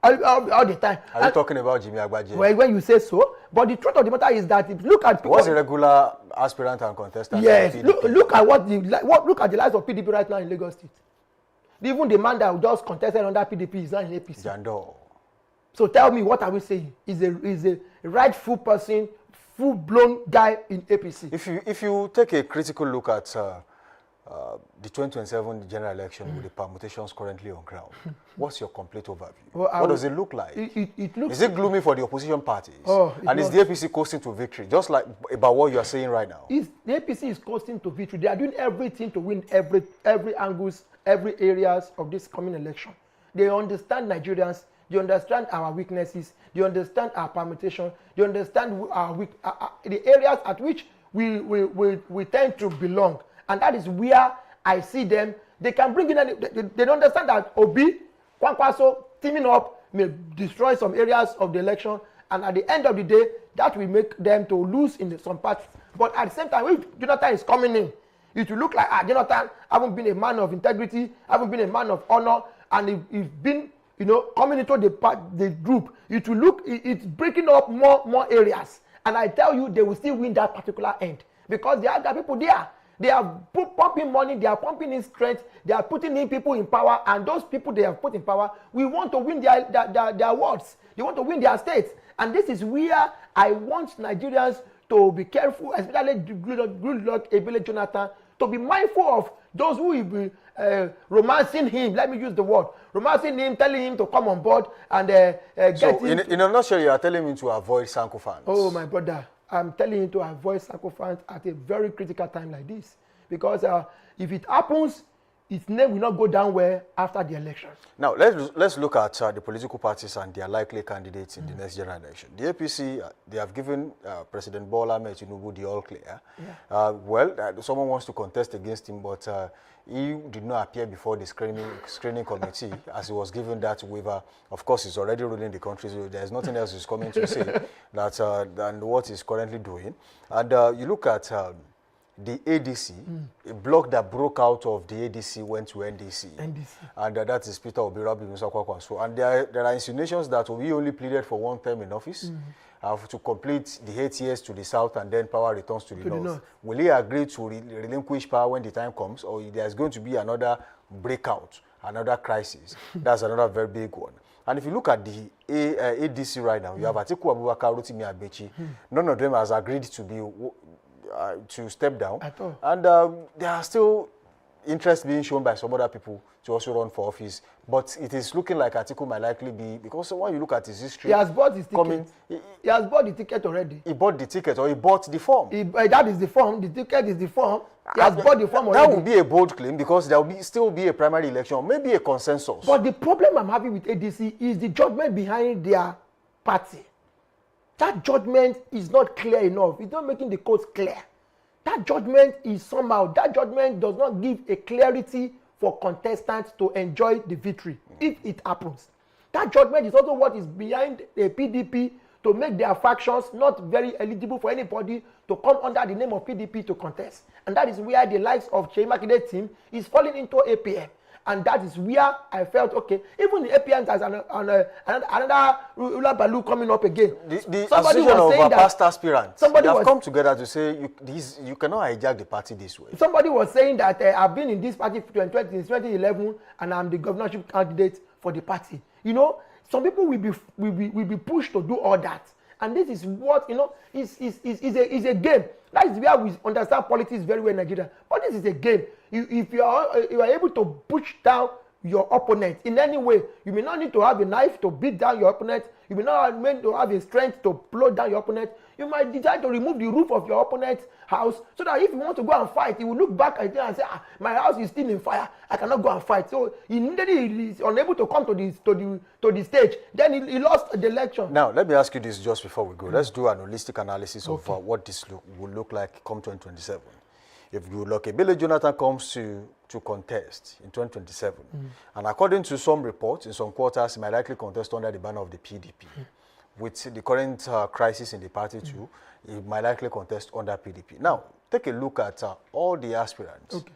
all the time. Are you talking about Jimmy Agbaje? Well, when you say so, but the truth of the matter is that if you look at people, was a regular aspirant and contestant. Yes, look at look at the lives of PDP right now in Lagos State. Even the man that just contested under PDP is not in APC. Jando. So tell me, what are we saying? Is a rightful person, full-blown guy in APC? If you take a critical look at the 2027 general election with the permutations currently on ground, what's your complete overview? Well, what does it look like? It looks. Is it gloomy for the opposition parties? And is the APC coasting to victory? Just like about what you are saying right now. The APC is coasting to victory. They are doing everything to win every angles, every areas of this coming election. They understand Nigerians. They understand our weaknesses. They understand our permutation. They understand the areas at which we tend to belong. And that is where I see them. They can bring in, they understand that Obi, Kwankwaso, teaming up may destroy some areas of the election. And at the end of the day, that will make them to lose in some parts. But at the same time, if Jonathan is coming in, it will look like, Jonathan haven't been a man of integrity, haven't been a man of honor, and he's been, coming into the group. It will look, it's breaking up more areas. And I tell you, they will still win that particular end. Because there are people there. They are pumping money, they are pumping in strength, they are putting in people in power, and those people they have put in power, we want to win their wards. They want to win their states. And this is where I want Nigerians to be careful, especially Goodluck Ebele Jonathan, to be mindful of those who will be romancing him. Let me use the word. Romancing him, telling him to come on board and get so in a nutshell, you are telling him to avoid Sanko fans. Oh, my brother. I'm telling you to avoid sacrifice at a very critical time like this. Because if it happens, its name will not go down well after the elections. Now, let's look at the political parties and their likely candidates in the next general election. The APC, they have given President Bola Ahmed Tinubu the all clear. Yeah. Someone wants to contest against him, but he did not appear before the screening committee as he was given that waiver. Of course, he's already ruling the country, so there's nothing else he's coming to say than what he's currently doing. And you look at the ADC, a block that broke out of the ADC went to NDC. And that is Peter Obi-Rabi Musa Kwakwanso. And there are insinuations that Obi only pleaded for one term in office to complete the 8 years to the south, and then power returns to the north. Will he agree to relinquish power when the time comes, or there's going to be another breakout, another crisis? That's another very big one. And if you look at the ADC right now, you have Atiku Abubakar, Rotimi Amechi. None of them has agreed to step down. At all. And there are still interest being shown by some other people to also run for office. But it is looking like Atiku might likely be, because when you look at his history... He has bought his ticket. He has bought the ticket already. He bought the ticket, or he bought the form. That is the form. The ticket is the form. He has bought the form already. That would be a bold claim, because there will still be a primary election, maybe a consensus. But the problem I'm having with ADC is the judgment behind their party. That judgment is not clear enough. It's not making the courts clear. That judgment is somehow, that judgment does not give a clarity for contestants to enjoy the victory, if it happens. That judgment is also what is behind the PDP to make their factions not very eligible for anybody to come under the name of PDP to contest. And that is where the likes of Shey Makide's team is falling into APM. And that is where I felt, okay, even the APNs as another Ula Balu coming up again. The association of past aspirants, they have come together to say you cannot hijack the party this way. Somebody was saying that I've been in this party since 2011 and I'm the governorship candidate for the party. You know, some people will be pushed to do all that. And this is what, you know, is a game. That is where we understand politics very well in Nigeria. But this is a game. If you are able to push down your opponent in any way, you may not need to have a knife to beat down your opponent. You may not need to have a strength to blow down your opponent. You might decide to remove the roof of your opponent's house so that if you want to go and fight, he will look back at you and say, my house is still in fire. I cannot go and fight. So he is unable to come to the stage. Then he lost the election. Now, let me ask you this just before we go. Let's do an holistic analysis of what this will look like come 2027. If Billy Jonathan comes to contest in 2027, and according to some reports, in some quarters, he might likely contest under the banner of the PDP. With the current crisis in the party too, he might likely contest under PDP. Now, take a look at all the aspirants. Okay.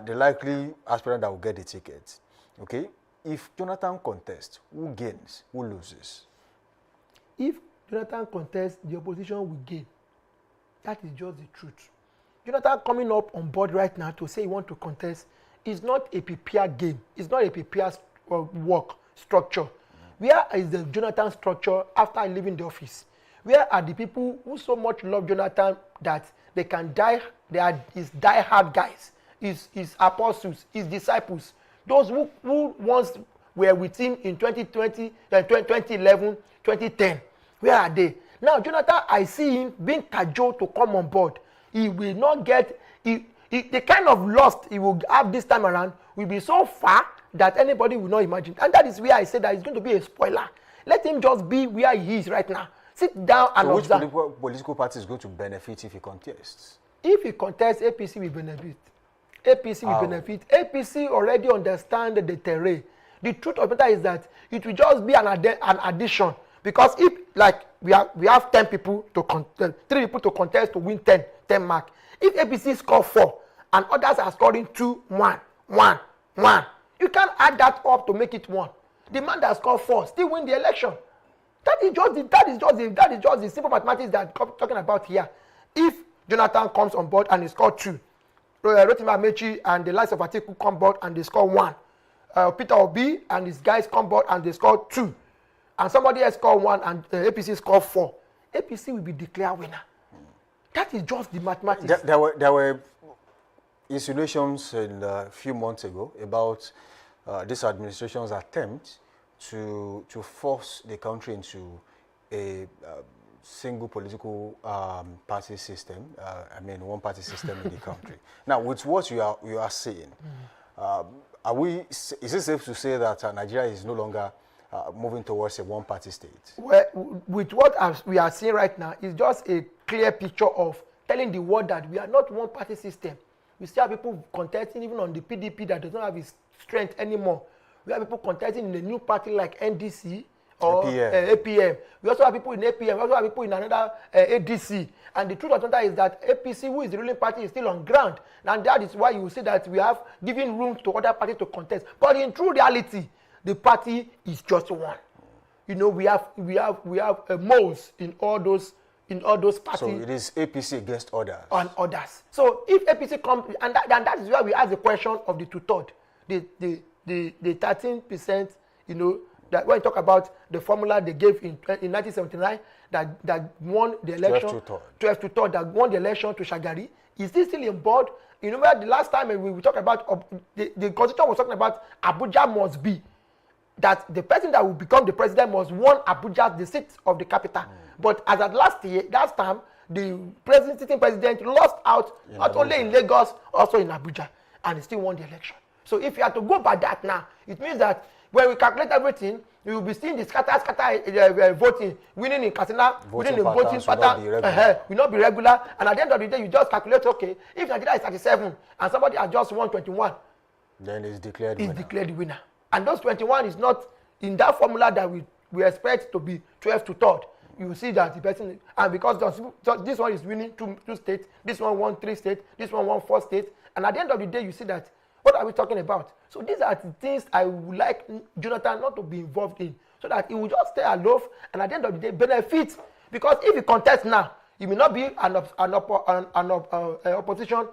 The likely aspirant that will get the ticket. Okay? If Jonathan contests, who gains? Who loses? If Jonathan contests, the opposition will gain. That is just the truth. Jonathan coming up on board right now to say he wants to contest is not a prepared game. It's not a prepared work structure. Where is the Jonathan structure after leaving the office? Where are the people who so much love Jonathan that they can die? They are his die-hard guys, his apostles, his disciples. Those who once were with him in 2020, 2011, 2010. Where are they? Now, Jonathan, I see him being cajoled to come on board. He will not get, the kind of loss he will have this time around will be so far that anybody will not imagine. And that is where I say that it's going to be a spoiler. Let him just be where he is right now. Sit down and observe. Which political party is going to benefit if he contests? If he contests, APC will benefit. APC will benefit. APC already understand the terrain. The truth of the matter is that it will just be an addition. Because if, like, we have 10 people to contest, 3 people to contest to win 10 mark. If APC score 4 and others are scoring 2, 1, 1, 1, you can't add that up to make it 1. The man that scored 4 still win the election. That is just the simple mathematics that I'm talking about here. If Jonathan comes on board and he scored 2, Rotimi Amechi and the likes of Atiku come board and they score 1, Peter Obi and his guys come board and they score 2, and somebody else score 1 and APC score 4, APC will be declared winner. That is just the mathematics. There were insinuations a few months ago about this administration's attempt to force the country into a single political party system. One party system in the country. Now, with what you are saying, is it safe to say that Nigeria is no longer moving towards a one-party state? Well, with what we are seeing right now, is just a clear picture of telling the world that we are not one-party system. We still have people contesting even on the PDP that does not have its strength anymore. We have people contesting in a new party like NDC or APM. We also have people in APM. We also have people in another ADC. And the truth of the matter is that APC, who is the ruling party, is still on ground. And that is why you will see that we have given room to other parties to contest. But in true reality, the party is just one. You know, we have moles in all those parties. So it is APC against others. And others. So if APC comes, and that is where we ask the question of the two-third, the 13%, you know, that when you talk about the formula they gave in 1979 that won the election, 12 to 3rd, that won the election to Shagari, is this still in board? You know, where the last time we talked about, the constitution was talking about Abuja must be, that the person that will become the president must won Abuja, the seat of the capital. But as at last time, the sitting president lost out not only in Lagos, also in Abuja, and he still won the election. So if you have to go by that now, it means that when we calculate everything, you will be seeing the scatter voting, winning in Katsina, winning in voting pattern, will not be regular. And at the end of the day, you just calculate, okay, if Nigeria is 37 and somebody has just won 21, then it's declared winner. And those 21 is not in that formula that we expect to be 12 to 3rd. You will see that the person, and because this one is winning two states, this one won 3 states, this one won 4 states, and at the end of the day, you see that What are we talking about? So these are the things I would like Jonathan not to be involved in, so that he will just stay aloof and at the end of the day benefit. Because if he contests now, he may not be an opposition,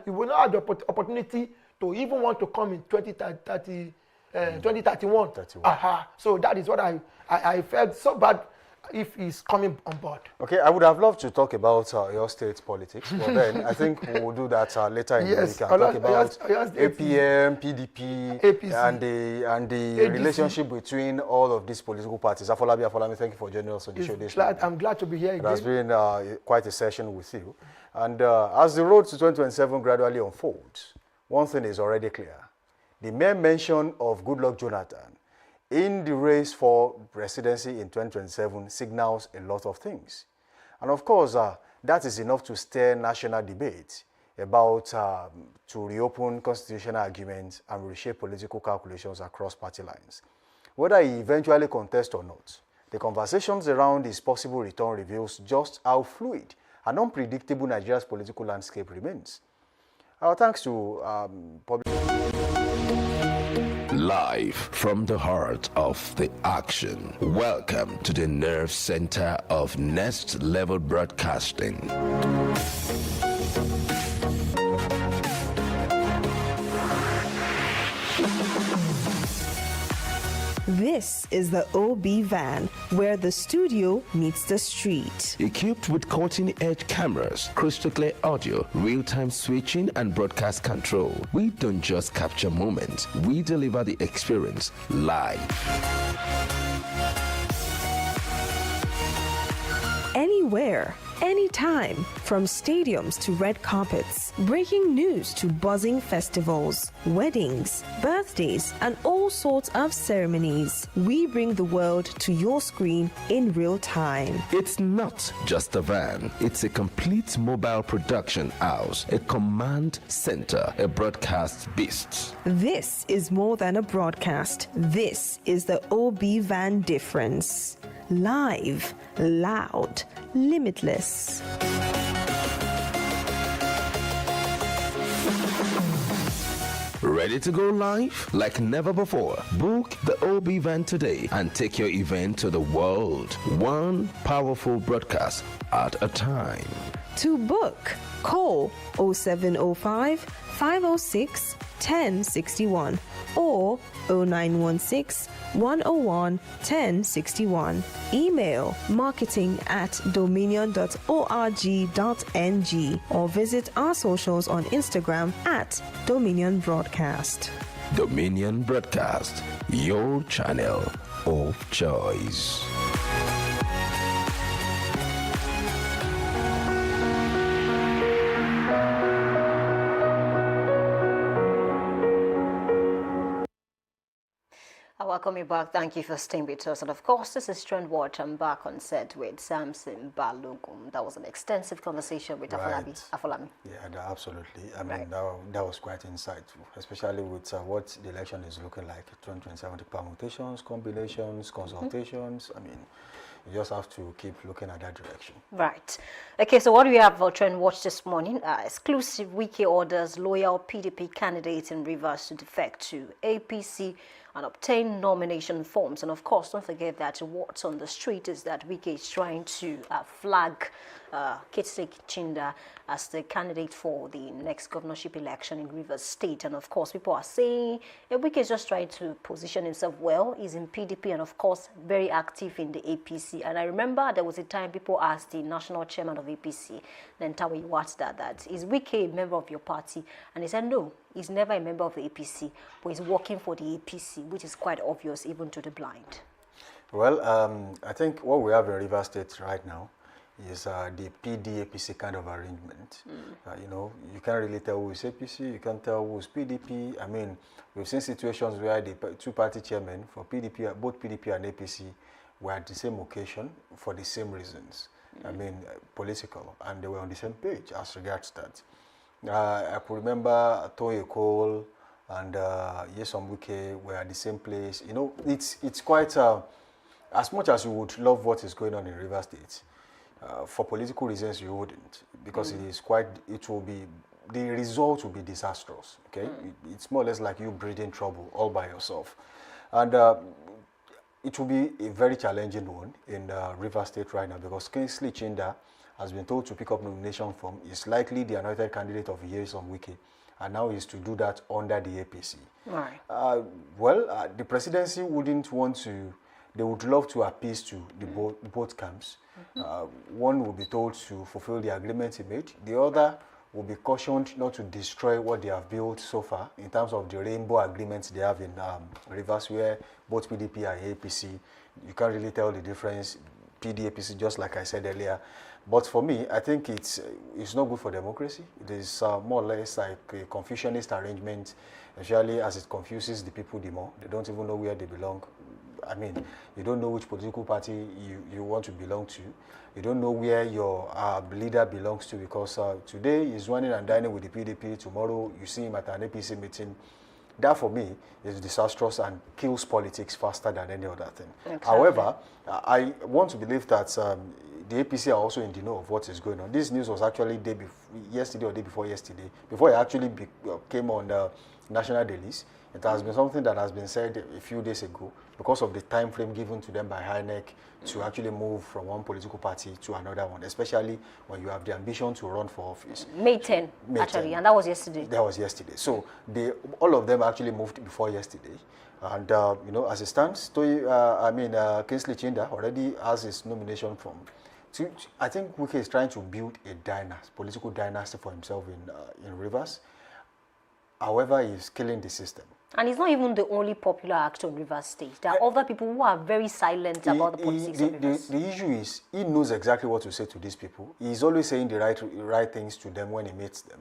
you will not have the opportunity to even want to come in 2031. So that is what I felt so bad if he's coming on board. Okay, I would have loved to talk about your state politics, but then I think we will do that later in the week and talk about APM, PDP, APC, and the relationship between all of these political parties. Afolabi, thank you for joining us on the show this morning. I'm glad to be here again. It has been quite a session with you. And as the road to 2027 gradually unfolds, one thing is already clear. The mere mention of Goodluck Jonathan in the race for presidency in 2027 signals a lot of things. And of course, that is enough to stir national debate about to reopen constitutional arguments and reshape political calculations across party lines. Whether he eventually contests or not, the conversations around his possible return reveals just how fluid and unpredictable Nigeria's political landscape remains. Our thanks to public. Live from the heart of the action. Welcome to the nerve center of Next Level Broadcasting. This is the OB van, where the studio meets the street. Equipped with cutting-edge cameras, crystal clear audio, real-time switching, and broadcast control, we don't just capture moments, we deliver the experience live. Anywhere, anytime, from stadiums to red carpets, breaking news to buzzing festivals, weddings, birthdays, and all sorts of ceremonies. We bring the world to your screen in real time. It's not just a van, it's a complete mobile production house, a command center, a broadcast beast. This is more than a broadcast. This is the OB van difference. Live, loud, limitless. Ready to go live like never before? Book the OB van today and take your event to the world. One powerful broadcast at a time. To book, call 0705 506 1061 or 0916 101 1061. Email marketing@dominion.org.ng or visit our socials on Instagram @Dominion Broadcast. Dominion Broadcast, your channel of choice. Welcome back. Thank you for staying with us. And of course, this is Trend Watch. I'm back on set with Samson Balogun. That was an extensive conversation with Afolabi. Yeah, absolutely. I mean, that was quite insightful, especially with what the election is looking like. 2027 permutations, combinations, consultations. I mean, you just have to keep looking at that direction. Right. Okay, so what do we have for Trend Watch this morning? Exclusive wiki orders loyal PDP candidates in Rivers to defect to APC and obtain nomination forms. And of course, don't forget that what's on the street is that Wike is trying to flag Kitsek Chinda as the candidate for the next governorship election in Rivers State. And of course, people are saying Wike is just trying to position himself well. He's in PDP and of course, very active in the APC. And I remember there was a time people asked the national chairman of APC, then Tawi Watda, that is Wike a member of your party? And he said, no, he's never a member of the APC, but he's working for the APC, which is quite obvious even to the blind. Well, I think what we have in Rivers State right now is the PD-APC kind of arrangement. You know, you can't really tell who is APC, you can't tell who is PDP. I mean, we've seen situations where the two-party chairmen for PDP, both PDP and APC, were at the same occasion for the same reasons. I mean, political, and they were on the same page as regards that. I could remember Toye Cole and Yesom Wike were at the same place. You know, it's quite, as much as you would love what is going on in Rivers State, for political reasons you wouldn't, because it will be the result will be disastrous. Okay, it's more or less like you breeding trouble all by yourself, and it will be a very challenging one in Rivers State right now because Kingsley Chinda has been told to pick up nomination form. Is likely the anointed candidate of Yesom Wike, and now is to do that under the APC. Right. The presidency wouldn't want to. They would love to appease to the both camps. One will be told to fulfill the agreement he made. The other will be cautioned not to destroy what they have built so far in terms of the rainbow agreements they have in Rivers, where both PDP and APC, you can't really tell the difference. PDAPC, just like I said earlier. But for me, I think it's not good for democracy. It is more or less like a Confucianist arrangement, especially as it confuses the people the more. They don't even know where they belong. I mean, you don't know which political party you want to belong to. You don't know where your leader belongs to because today he's running and dining with the PDP. Tomorrow you see him at an APC meeting. That for me is disastrous and kills politics faster than any other thing. Exactly. However, I want to believe that the APC are also in the know of what is going on. This news was actually yesterday or day before yesterday, before it actually came on the national dailies. It has been something that has been said a few days ago because of the time frame given to them by INEC to actually move from one political party to another one, especially when you have the ambition to run for office. May 10, actually, and that was yesterday. That was yesterday. So all of them actually moved before yesterday. And, you know, as it stands, Kingsley Chinda already has his nomination form. I think Wike is trying to build a political dynasty for himself in Rivers. However, he's killing the system. And he's not even the only popular actor in Rivers State. There are other people who are very silent about the politics of Rivers. The issue is he knows exactly what to say to these people. He's always saying the right things to them when he meets them.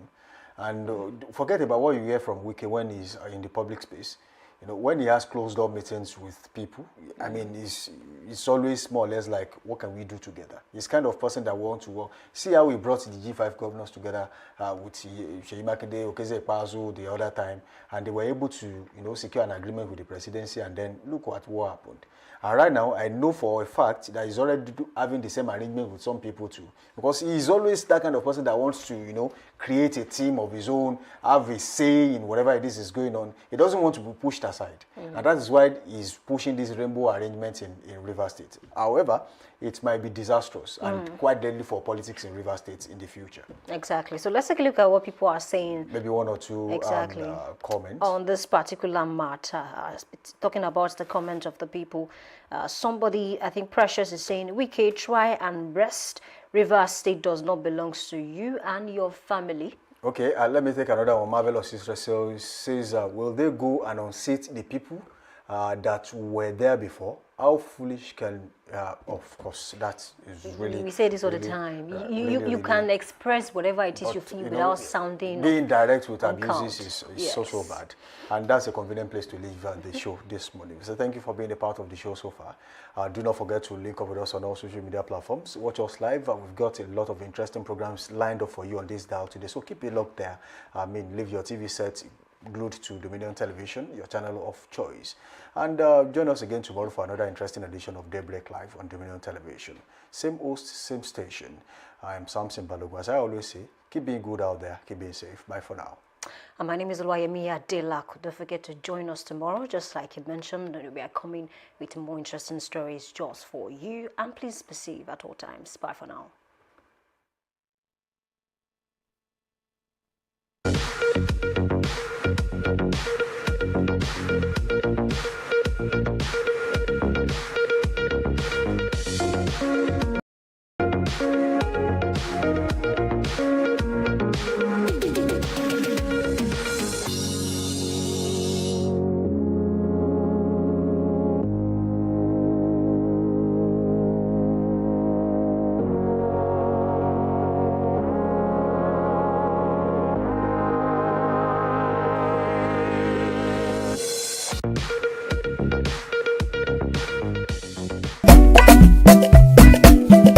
And forget about what you hear from Wike when he's in the public space. You know, when he has closed-door meetings with people, I mean, it's always more or less like, what can we do together? He's kind of person that wants to work. See how we brought the G5 governors together with Seyi Makinde, Okezie Ikpeazu the other time, and they were able to, you know, secure an agreement with the presidency, and then look what happened. And right now, I know for a fact that he's already having the same arrangement with some people too. Because he's always that kind of person that wants to, you know, create a team of his own, have a say in whatever it is going on. He doesn't want to be pushed aside. And that is why he's pushing this rainbow arrangement in Rivers State. However, it might be disastrous and quite deadly for politics in Rivers State in the future. Exactly. So let's take a look at what people are saying. Maybe one or two comments. On this particular matter, talking about the comment of the people. Somebody, I think Precious is saying, Wike, try and rest. Rivers State does not belong to you and your family. Okay, let me take another one. Marvelous Sister says, will they go and unseat the people that were there before? How foolish can, of course, that is really... We say this all the time. You can express whatever it is you feel without sounding... Being direct with abuses is so bad. And that's a convenient place to leave the show this morning. So thank you for being a part of the show so far. Do not forget to link up with us on all social media platforms. Watch us live. We've got a lot of interesting programs lined up for you on this dial today. So keep it locked there. Leave your TV set glued to Dominion Television, your channel of choice. And join us again tomorrow for another interesting edition of Daybreak Live on Dominion Television. Same host, same station. I'm Samson Balogun. As I always say, keep being good out there, keep being safe. Bye for now. And my name is Oluwayemi Adelaku. Don't forget to join us tomorrow. Just like you mentioned, we are coming with more interesting stories just for you. And please be safe at all times. Bye for now.